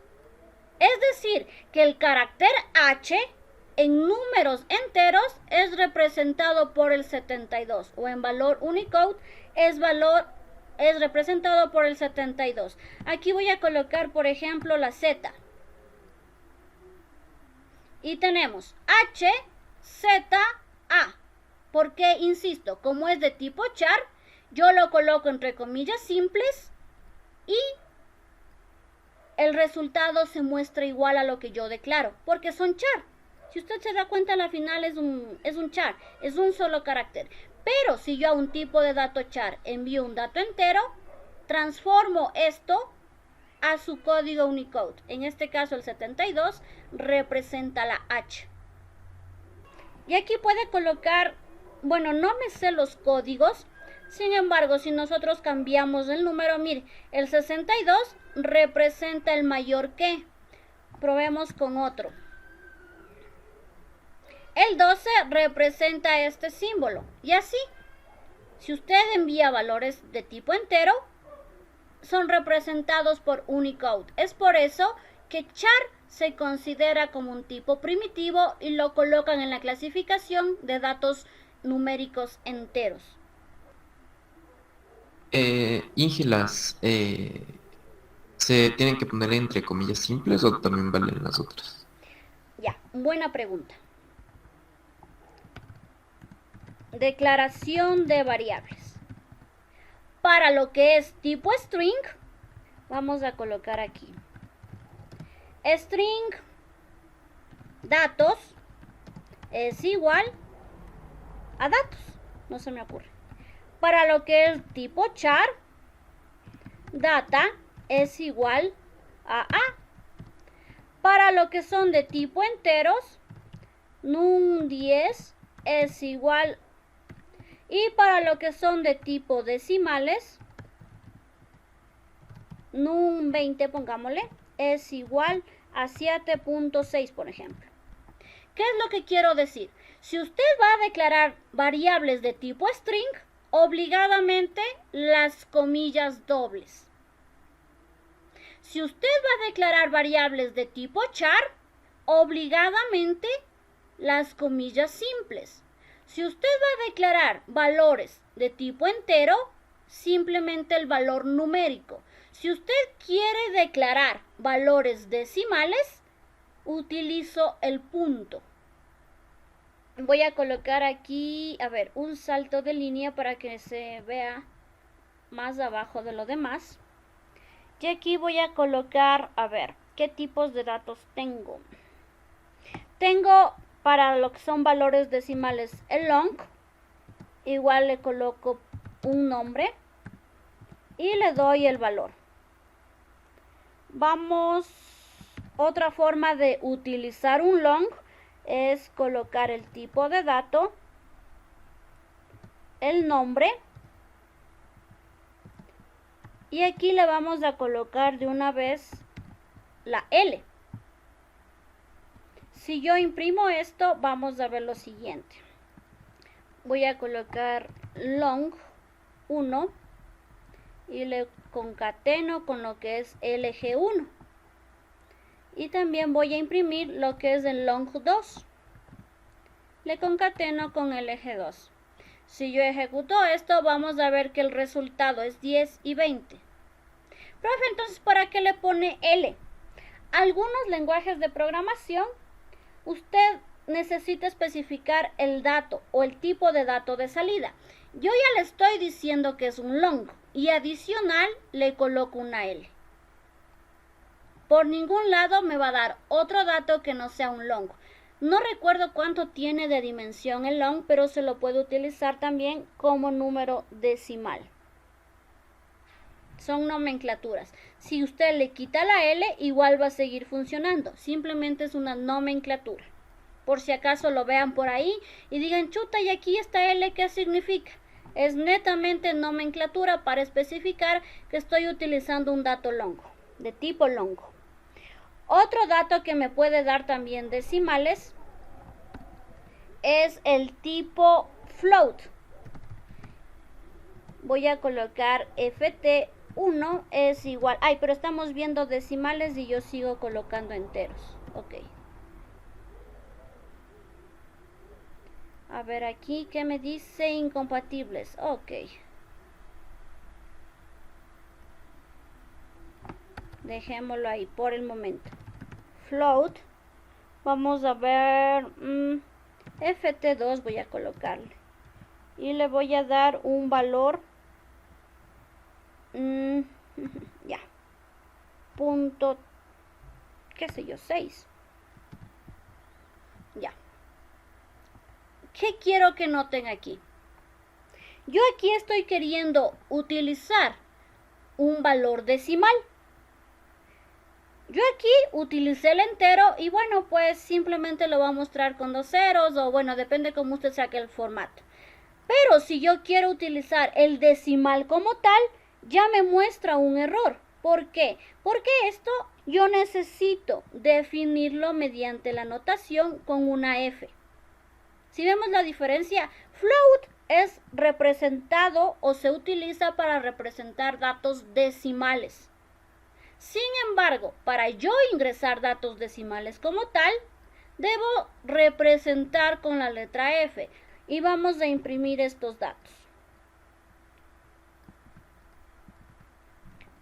Es decir, que el carácter H en números enteros es representado por el 72 o en valor Unicode es representado por el 72. Aquí voy a colocar, por ejemplo, la Z. Y tenemos H, Z, A. Porque, insisto, como es de tipo char, yo lo coloco entre comillas simples y el resultado se muestra igual a lo que yo declaro, porque son char. Si usted se da cuenta, al final es un char, es un solo carácter. Pero si yo a un tipo de dato char envío un dato entero, transformo esto a su código Unicode. En este caso el 72 representa la H. Y aquí puede colocar, bueno, no me sé los códigos, sin embargo, si nosotros cambiamos el número, mire, el 62 representa el mayor que. Probemos con otro. El 12 representa este símbolo. Y así, si usted envía valores de tipo entero, son representados por Unicode. Es por eso que char se considera como un tipo primitivo y lo colocan en la clasificación de datos numéricos enteros. Íngelas, ¿se tienen que poner entre comillas simples o también valen las otras? Ya, buena pregunta. Declaración de variables. Para lo que es tipo string, vamos a colocar aquí. String datos es igual a datos. No se me ocurre. Para lo que es tipo char, data es igual a A. Para lo que son de tipo enteros, num10 es igual. Y para lo que son de tipo decimales, num20, pongámosle, es igual a 7.6, por ejemplo. ¿Qué es lo que quiero decir? Si usted va a declarar variables de tipo string, obligadamente las comillas dobles. Si usted va a declarar variables de tipo char, obligadamente las comillas simples. Si usted va a declarar valores de tipo entero, simplemente el valor numérico. Si usted quiere declarar valores decimales, utilizo el punto. Voy a colocar aquí, a ver, un salto de línea para que se vea más abajo de lo demás. Y aquí voy a colocar, a ver, ¿qué tipos de datos tengo? Tengo para lo que son valores decimales el long. Igual le coloco un nombre y le doy el valor. Vamos, otra forma de utilizar un long es colocar el tipo de dato, el nombre, y aquí le vamos a colocar de una vez la L. Si yo imprimo esto, vamos a ver lo siguiente. Voy a colocar long 1 y le concateno con lo que es LG1. Y también voy a imprimir lo que es el long 2. Le concateno con LG2. Si yo ejecuto esto, vamos a ver que el resultado es 10 y 20. Profe, entonces, ¿para qué le pone L? Algunos lenguajes de programación, usted necesita especificar el dato o el tipo de dato de salida. Yo ya le estoy diciendo que es un long y adicional le coloco una L. Por ningún lado me va a dar otro dato que no sea un long. No recuerdo cuánto tiene de dimensión el long, pero se lo puede utilizar también como número decimal. Son nomenclaturas. Si usted le quita la L, igual va a seguir funcionando. Simplemente es una nomenclatura. Por si acaso lo vean por ahí y digan, chuta, y aquí esta L, ¿qué significa? Es netamente nomenclatura para especificar que estoy utilizando un dato longo, de tipo longo. Otro dato que me puede dar también decimales es el tipo float. Voy a colocar ft1 es igual, pero estamos viendo decimales y yo sigo colocando enteros. Ok. A ver aquí, ¿qué me dice? Incompatibles. Ok. Dejémoslo ahí por el momento. Float. Vamos a ver. ft2 voy a colocarle. Y le voy a dar un valor. Ya. Punto. ¿Qué sé yo? 6. Ya. ¿Qué quiero que noten aquí? Yo aquí estoy queriendo utilizar un valor decimal. Yo aquí utilicé el entero y bueno, pues simplemente lo voy a mostrar con 2 ceros o bueno, depende cómo usted saque el formato. Pero si yo quiero utilizar el decimal como tal, ya me muestra un error. ¿Por qué? Porque esto yo necesito definirlo mediante la notación con una F. Si vemos la diferencia, float es representado o se utiliza para representar datos decimales. Sin embargo, para yo ingresar datos decimales como tal, debo representar con la letra F y vamos a imprimir estos datos.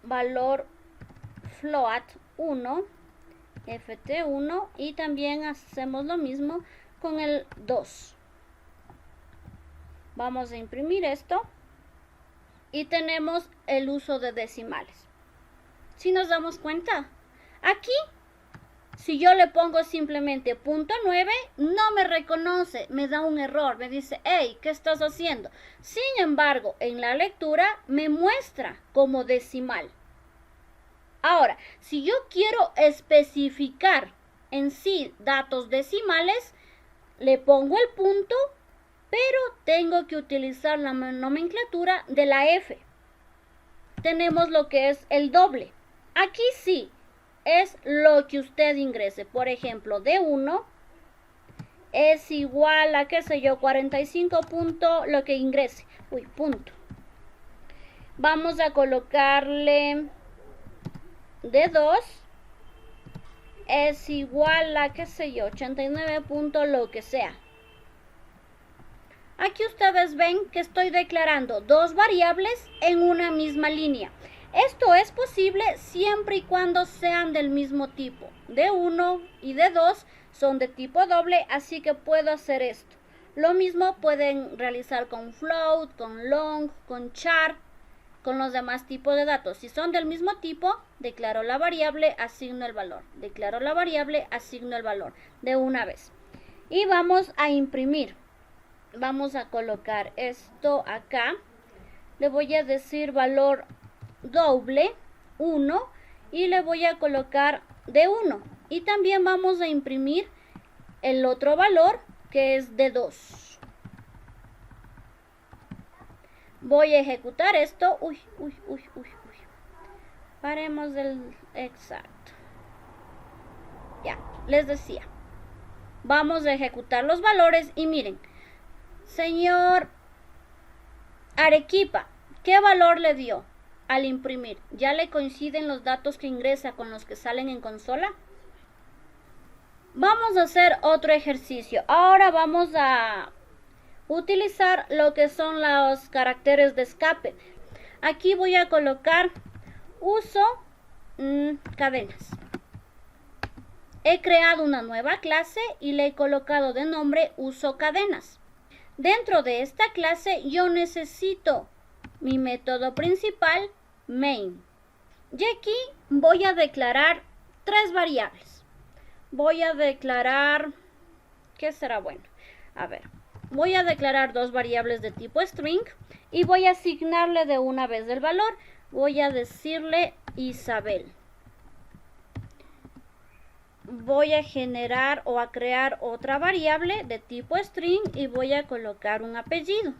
Valor float 1, ft1 y también hacemos lo mismo con el 2. Vamos a imprimir esto y tenemos el uso de decimales. Si nos damos cuenta, aquí, si yo le pongo simplemente .9, no me reconoce, me da un error, me dice, hey, ¿qué estás haciendo? Sin embargo, en la lectura me muestra como decimal. Ahora, si yo quiero especificar en sí datos decimales, le pongo el punto, pero tengo que utilizar la nomenclatura de la F. Tenemos lo que es el doble. Aquí sí, es lo que usted ingrese. Por ejemplo, D1 es igual a, qué sé yo, 45 punto, lo que ingrese. Punto. Vamos a colocarle D2 es igual a, qué sé yo, 89 punto, lo que sea. Aquí ustedes ven que estoy declarando dos variables en una misma línea. Esto es posible siempre y cuando sean del mismo tipo. D1 y D2 son de tipo doble, así que puedo hacer esto. Lo mismo pueden realizar con float, con long, con char, con los demás tipos de datos. Si son del mismo tipo, declaro la variable, asigno el valor. Declaro la variable, asigno el valor de una vez. Y vamos a imprimir. Vamos a colocar esto acá. Le voy a decir valor doble 1 y le voy a colocar de 1. Y también vamos a imprimir el otro valor que es de 2. Voy a ejecutar esto. Uy. Paremos del exacto. Ya, les decía. Vamos a ejecutar los valores y miren. Señor Arequipa, ¿qué valor le dio al imprimir? ¿Ya le coinciden los datos que ingresa con los que salen en consola? Vamos a hacer otro ejercicio. Ahora vamos a utilizar lo que son los caracteres de escape. Aquí voy a colocar uso cadenas. He creado una nueva clase y le he colocado de nombre uso cadenas. Dentro de esta clase yo necesito mi método principal main. Y aquí voy a declarar 3 variables. Voy a declarar, ¿qué será bueno? A ver, voy a declarar 2 variables de tipo string y voy a asignarle de una vez el valor. Voy a decirle Isabel. Voy a generar o a crear otra variable de tipo string y voy a colocar un apellido.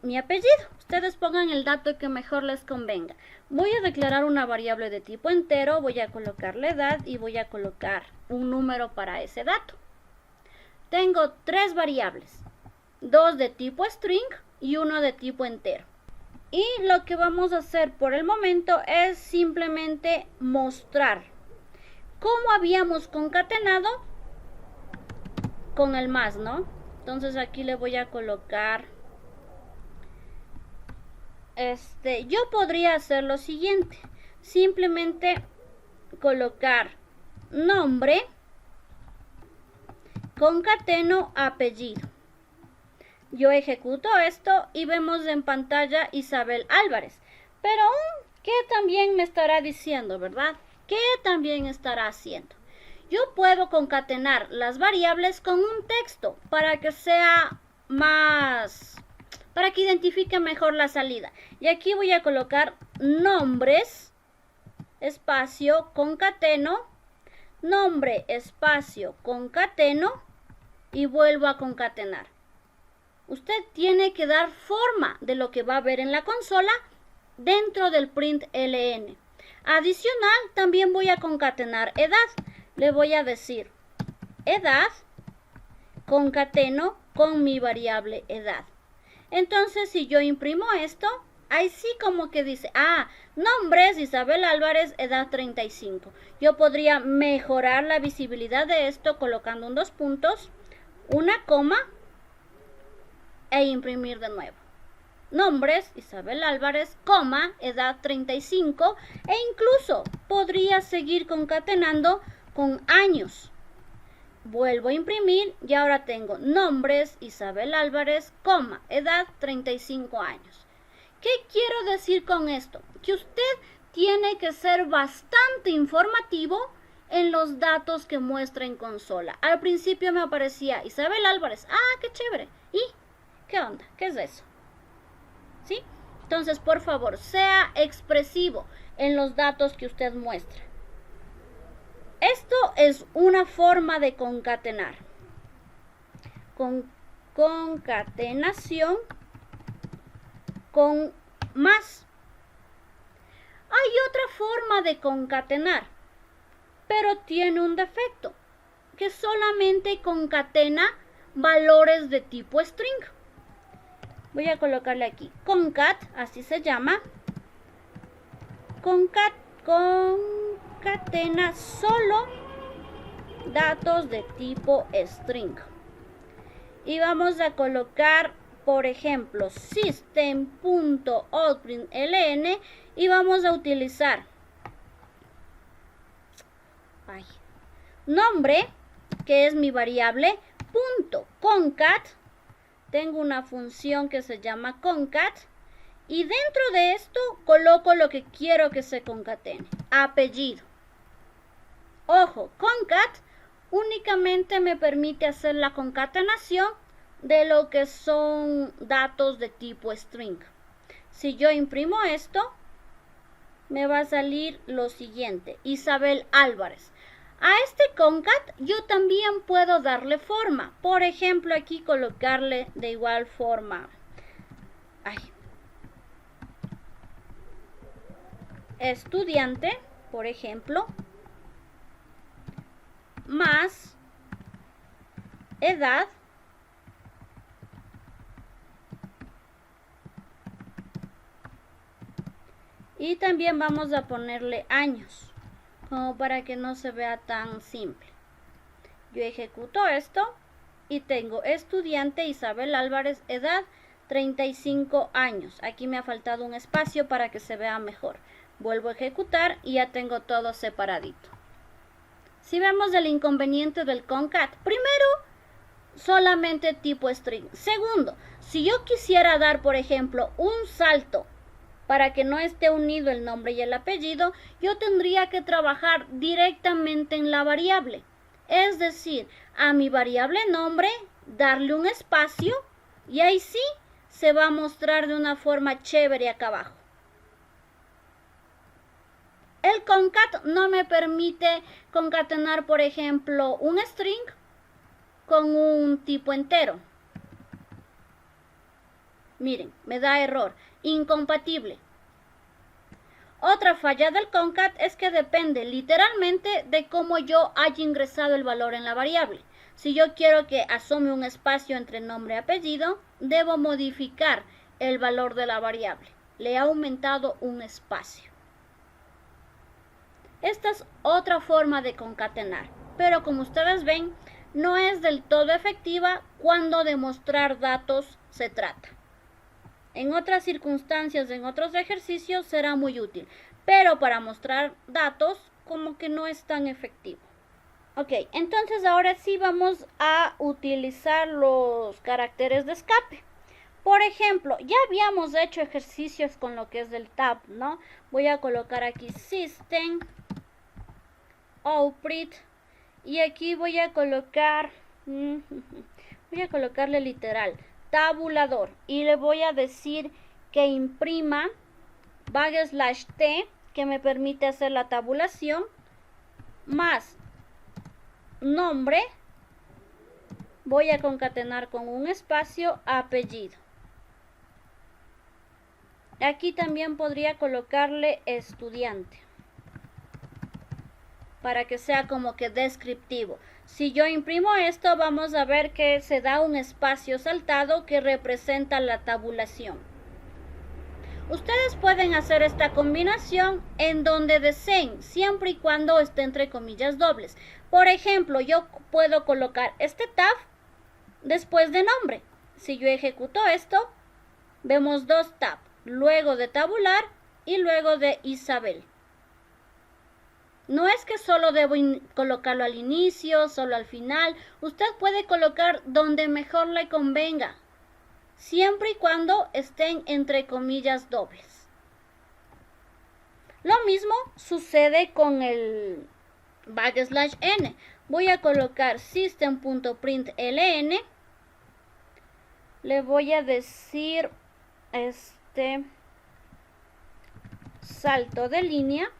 Mi apellido. Ustedes pongan el dato que mejor les convenga. Voy a declarar una variable de tipo entero, voy a colocar la edad y voy a colocar un número para ese dato. Tengo 3 variables, 2 de tipo string y 1 de tipo entero. Y lo que vamos a hacer por el momento es simplemente mostrar cómo habíamos concatenado con el más, ¿no? Entonces aquí le voy a colocar yo podría hacer lo siguiente, simplemente colocar nombre, concateno apellido. Yo ejecuto esto y vemos en pantalla Isabel Álvarez. Pero, ¿qué también me estará diciendo, verdad? ¿Qué también estará haciendo? Yo puedo concatenar las variables con un texto para que sea más, para que identifique mejor la salida. Y aquí voy a colocar nombres, espacio, concateno, nombre, espacio, concateno y vuelvo a concatenar. Usted tiene que dar forma de lo que va a ver en la consola dentro del print ln. Adicional, también voy a concatenar edad. Le voy a decir edad, concateno con mi variable edad. Entonces, si yo imprimo esto, ahí sí como que dice, nombres Isabel Álvarez, edad 35. Yo podría mejorar la visibilidad de esto colocando un 2 puntos, una coma e imprimir de nuevo. Nombres Isabel Álvarez, coma, edad 35 e incluso podría seguir concatenando con años. Vuelvo a imprimir y ahora tengo nombres Isabel Álvarez, coma, edad 35 años. ¿Qué quiero decir con esto? Que usted tiene que ser bastante informativo en los datos que muestra en consola. Al principio me aparecía Isabel Álvarez. ¡Qué chévere! ¿Y qué onda? ¿Qué es eso? ¿Sí? Entonces, por favor, sea expresivo en los datos que usted muestra. Esto es una forma de concatenar. Con concatenación con más. Hay otra forma de concatenar, pero tiene un defecto, que solamente concatena valores de tipo string. Voy a colocarle aquí concat, así se llama. Concatena solo datos de tipo string. Y vamos a colocar por ejemplo, system.outprintln y vamos a utilizar nombre, que es mi variable, punto concat. Tengo una función que se llama concat y dentro de esto coloco lo que quiero que se concatene, apellido. Ojo, concat únicamente me permite hacer la concatenación de lo que son datos de tipo string. Si yo imprimo esto, me va a salir lo siguiente: Isabel Álvarez. A este concat yo también puedo darle forma. Por ejemplo, aquí colocarle de igual forma estudiante, por ejemplo, más edad y también vamos a ponerle años, como para que no se vea tan simple. Yo ejecuto esto y tengo estudiante Isabel Álvarez, edad 35 años. Aquí me ha faltado un espacio para que se vea mejor. Vuelvo a ejecutar y ya tengo todo separadito. Si vemos el inconveniente del concat, primero, solamente tipo string. Segundo, si yo quisiera dar, por ejemplo, un salto para que no esté unido el nombre y el apellido, yo tendría que trabajar directamente en la variable. Es decir, a mi variable nombre, darle un espacio y ahí sí se va a mostrar de una forma chévere acá abajo. El concat no me permite concatenar, por ejemplo, un string con un tipo entero. Miren, me da error, incompatible. Otra falla del concat es que depende literalmente de cómo yo haya ingresado el valor en la variable. Si yo quiero que asome un espacio entre nombre y apellido, debo modificar el valor de la variable. Le he aumentado un espacio. Esta es otra forma de concatenar, pero como ustedes ven, no es del todo efectiva cuando de mostrar datos se trata. En otras circunstancias, en otros ejercicios será muy útil, pero para mostrar datos como que no es tan efectivo. Ok, entonces ahora sí vamos a utilizar los caracteres de escape. Por ejemplo, ya habíamos hecho ejercicios con lo que es el tab, ¿no? Voy a colocar aquí system outprint y aquí voy a colocar colocarle literal tabulador y le voy a decir que imprima \t, que me permite hacer la tabulación, más nombre, voy a concatenar con un espacio apellido. Aquí también podría colocarle estudiante para que sea como que descriptivo. Si yo imprimo esto, vamos a ver que se da un espacio saltado que representa la tabulación. Ustedes pueden hacer esta combinación en donde deseen, siempre y cuando esté entre comillas dobles. Por ejemplo, yo puedo colocar este tab después de nombre. Si yo ejecuto esto, vemos dos tabs, luego de tabular y luego de Isabel. No es que solo debo colocarlo al inicio, solo al final. Usted puede colocar donde mejor le convenga, siempre y cuando estén entre comillas dobles. Lo mismo sucede con el \n. Voy a colocar system.println. Le voy a decir salto de línea.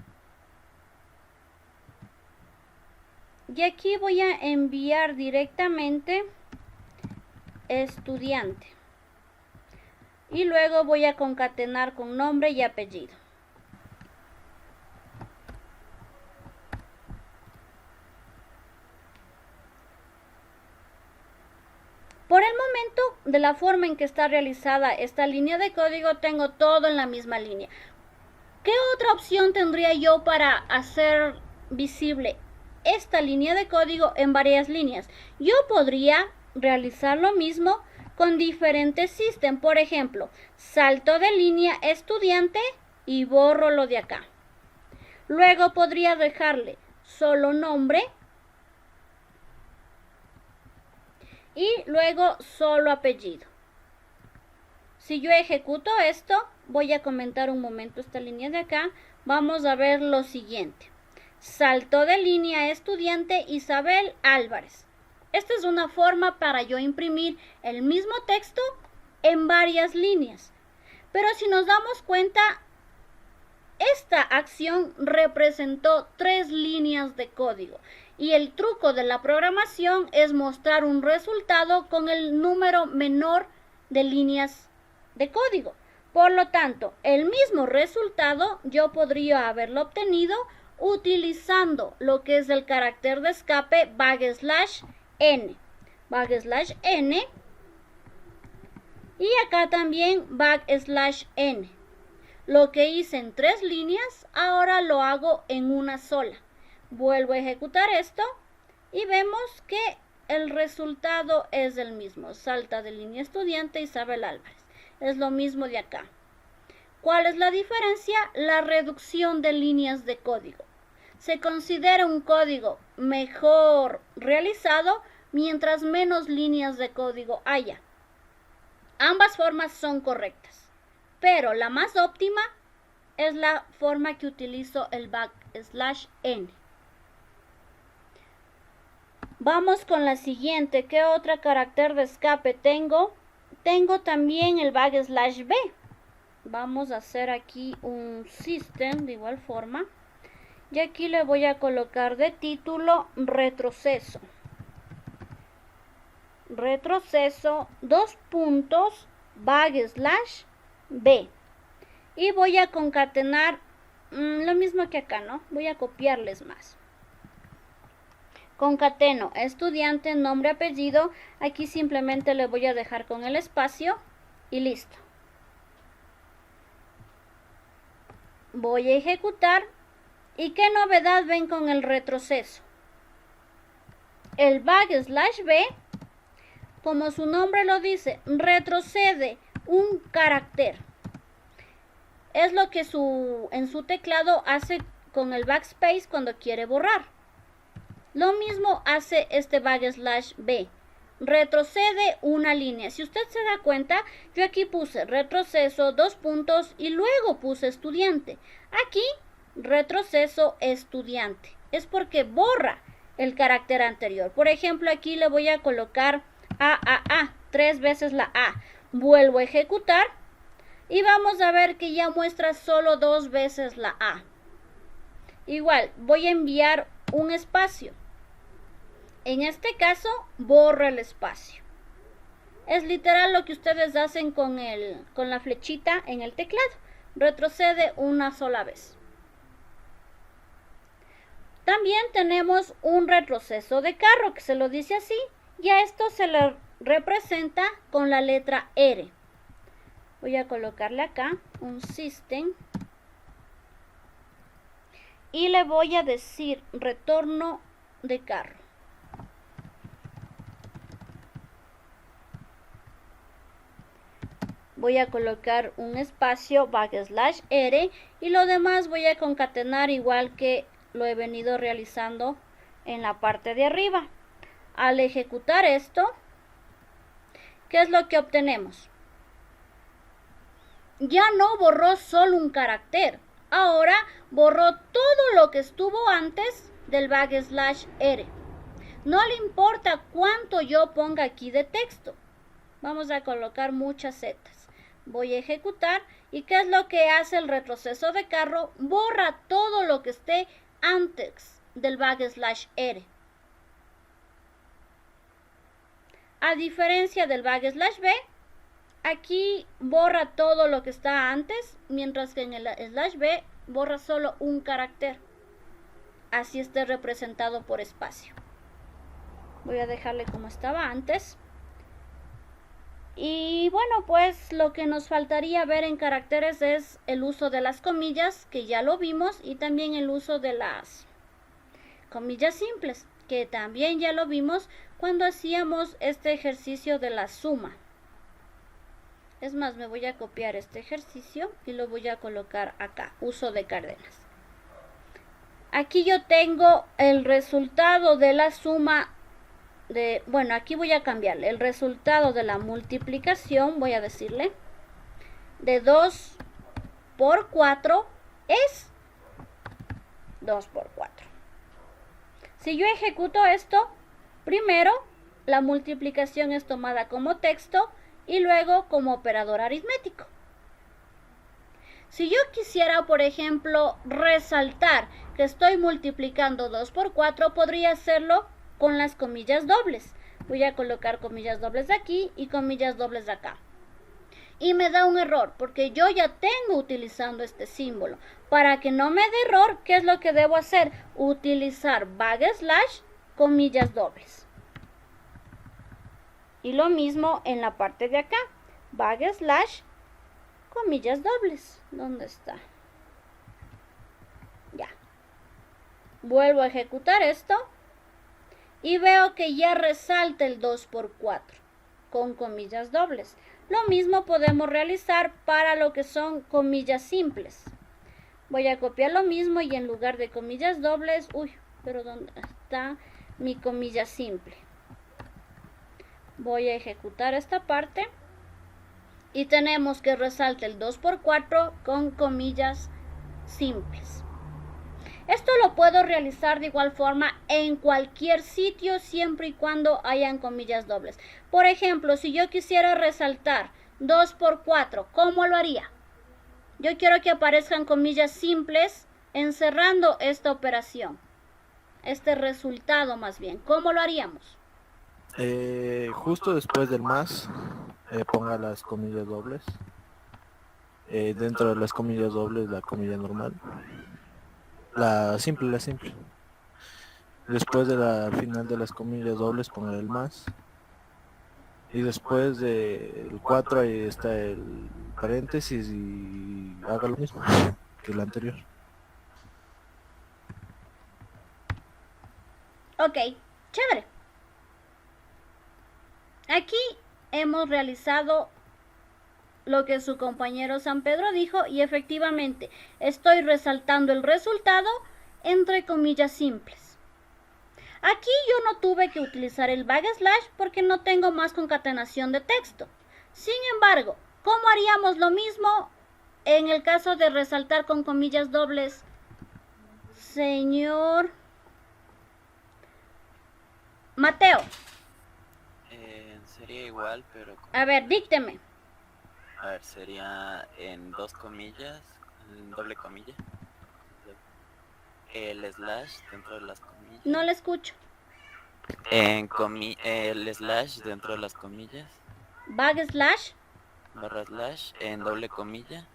Y aquí voy a enviar directamente estudiante. Y luego voy a concatenar con nombre y apellido. Por el momento, de la forma en que está realizada esta línea de código, tengo todo en la misma línea. ¿Qué otra opción tendría yo para hacer visible esta línea de código en varias líneas? Yo podría realizar lo mismo, con diferentes system. Por ejemplo, salto de línea estudiante y borro lo de acá. Luego podría dejarle solo nombre y luego solo apellido. Si yo ejecuto esto, voy a comentar un momento esta línea de acá. Vamos a ver lo siguiente. Salto de línea estudiante Isabel Álvarez. Esta es una forma para yo imprimir el mismo texto en varias líneas. Pero si nos damos cuenta, esta acción representó 3 líneas de código. Y el truco de la programación es mostrar un resultado con el número menor de líneas de código. Por lo tanto, el mismo resultado yo podría haberlo obtenido utilizando lo que es el carácter de escape \n. \n. Y acá también \n. Lo que hice en 3 líneas, ahora lo hago en una sola. Vuelvo a ejecutar esto y vemos que el resultado es el mismo. Salta de línea estudiante Isabel Álvarez. Es lo mismo de acá. ¿Cuál es la diferencia? La reducción de líneas de código. Se considera un código mejor realizado mientras menos líneas de código haya. Ambas formas son correctas, pero la más óptima es la forma que utilizo el \n. Vamos con la siguiente. ¿Qué otro carácter de escape tengo? Tengo también el \b. Vamos a hacer aquí un system de igual forma. Y aquí le voy a colocar de título retroceso. Retroceso, \b. Y voy a concatenar lo mismo que acá, ¿no? Voy a copiarles más. Concateno estudiante, nombre, apellido. Aquí simplemente le voy a dejar con el espacio y listo. Voy a ejecutar. ¿Y qué novedad ven con el retroceso? El \b, como su nombre lo dice, retrocede un carácter. Es lo que en su teclado hace con el backspace cuando quiere borrar. Lo mismo hace este \b. Retrocede una línea. Si usted se da cuenta, yo aquí puse retroceso, 2 puntos y luego puse estudiante. Aquí, retroceso estudiante. Es porque borra el carácter anterior. Por ejemplo, aquí le voy a colocar AAA, 3 veces la A. Vuelvo a ejecutar y vamos a ver que ya muestra solo 2 veces la A. Igual, voy a enviar un espacio. En este caso, borro el espacio. Es literal lo que ustedes hacen con la flechita en el teclado. Retrocede una sola vez. También tenemos un retroceso de carro, que se lo dice así, y a esto se le representa con la letra R. Voy a colocarle acá un system y le voy a decir retorno de carro. Voy a colocar un espacio \r y lo demás voy a concatenar igual que lo he venido realizando en la parte de arriba. Al ejecutar esto, ¿qué es lo que obtenemos? Ya no borró solo un carácter, ahora borró todo lo que estuvo antes del \r. No le importa cuánto yo ponga aquí de texto. Vamos a colocar muchas zetas. Voy a ejecutar y ¿qué es lo que hace el retroceso de carro? Borra todo lo que esté antes del \r. A diferencia del \b, aquí borra todo lo que está antes, mientras que en el /b borra solo un carácter. Así esté representado por espacio. Voy a dejarle como estaba antes. Y bueno, pues lo que nos faltaría ver en caracteres es el uso de las comillas, que ya lo vimos, y también el uso de las comillas simples, que también ya lo vimos cuando hacíamos este ejercicio de la suma. Es más, me voy a copiar este ejercicio y lo voy a colocar acá, uso de cadenas. Aquí yo tengo el resultado de la suma de, bueno, aquí voy a cambiarle, el resultado de la multiplicación, voy a decirle, de 2 por 4 es 2 por 4. Si yo ejecuto esto, primero la multiplicación es tomada como texto y luego como operador aritmético. Si yo quisiera, por ejemplo, resaltar que estoy multiplicando 2 por 4, podría hacerlo con las comillas dobles. Voy a colocar comillas dobles de aquí y comillas dobles de acá. Y me da un error porque yo ya tengo utilizando este símbolo. Para que no me dé error, ¿qué es lo que debo hacer? Utilizar backslash, comillas dobles. Y lo mismo en la parte de acá. Backslash, comillas dobles. ¿Dónde está? Ya. Vuelvo a ejecutar esto. Y veo que ya resalta el 2 por 4 con comillas dobles. Lo mismo podemos realizar para lo que son comillas simples. Voy a copiar lo mismo y en lugar de comillas dobles, pero ¿dónde está mi comilla simple? Voy a ejecutar esta parte y tenemos que resalta el 2 por 4 con comillas simples. Esto lo puedo realizar de igual forma en cualquier sitio siempre y cuando hayan comillas dobles. Por ejemplo, si yo quisiera resaltar 2 por 4, ¿cómo lo haría? Yo quiero que aparezcan comillas simples encerrando esta operación, este resultado más bien. ¿Cómo lo haríamos? Justo después del más, ponga las comillas dobles. Dentro de las comillas dobles, la comilla normal. La simple. Después de al final de las comillas dobles, ponga el más. Y después del 4 ahí está el paréntesis y haga lo mismo que el anterior. Ok, chévere. Aquí hemos realizado lo que su compañero San Pedro dijo y efectivamente estoy resaltando el resultado entre comillas simples. Aquí yo no tuve que utilizar el backslash porque no tengo más concatenación de texto. Sin embargo, ¿cómo haríamos lo mismo en el caso de resaltar con comillas dobles? Señor Mateo. Sería igual, pero... A ver, dícteme. A ver, sería en 2 comillas, en doble comilla. El slash dentro de las comillas. No le escucho. El slash dentro de las comillas. Backslash. Barra slash en doble comilla.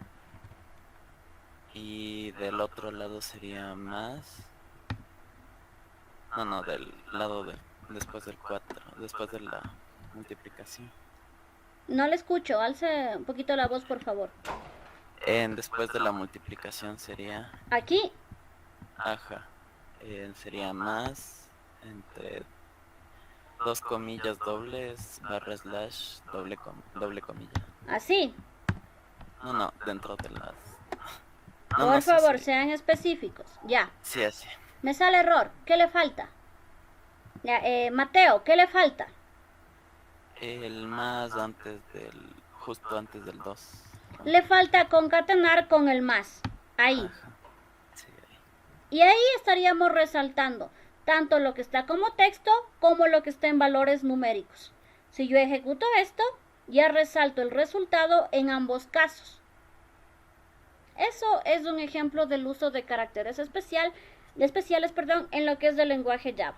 Y del otro lado sería más... No, del lado de... Después del 4, después de la multiplicación. No le escucho, alce un poquito la voz, por favor. Después de la multiplicación sería... Aquí. Ajá. Sería más entre 2 comillas dobles, barra slash, doble comilla. Así. No, dentro de las... Por favor, sean específicos. Ya. Sí, así. Me sale error. ¿Qué le falta? Ya, Mateo, ¿qué le falta? El más antes del... Justo antes del 2. Le falta concatenar con el más. Ahí. Ajá. Sí, ahí. Y ahí estaríamos resaltando tanto lo que está como texto como lo que está en valores numéricos. Si yo ejecuto esto, ya resalto el resultado en ambos casos. Eso es un ejemplo del uso de caracteres especiales, en lo que es del lenguaje Java.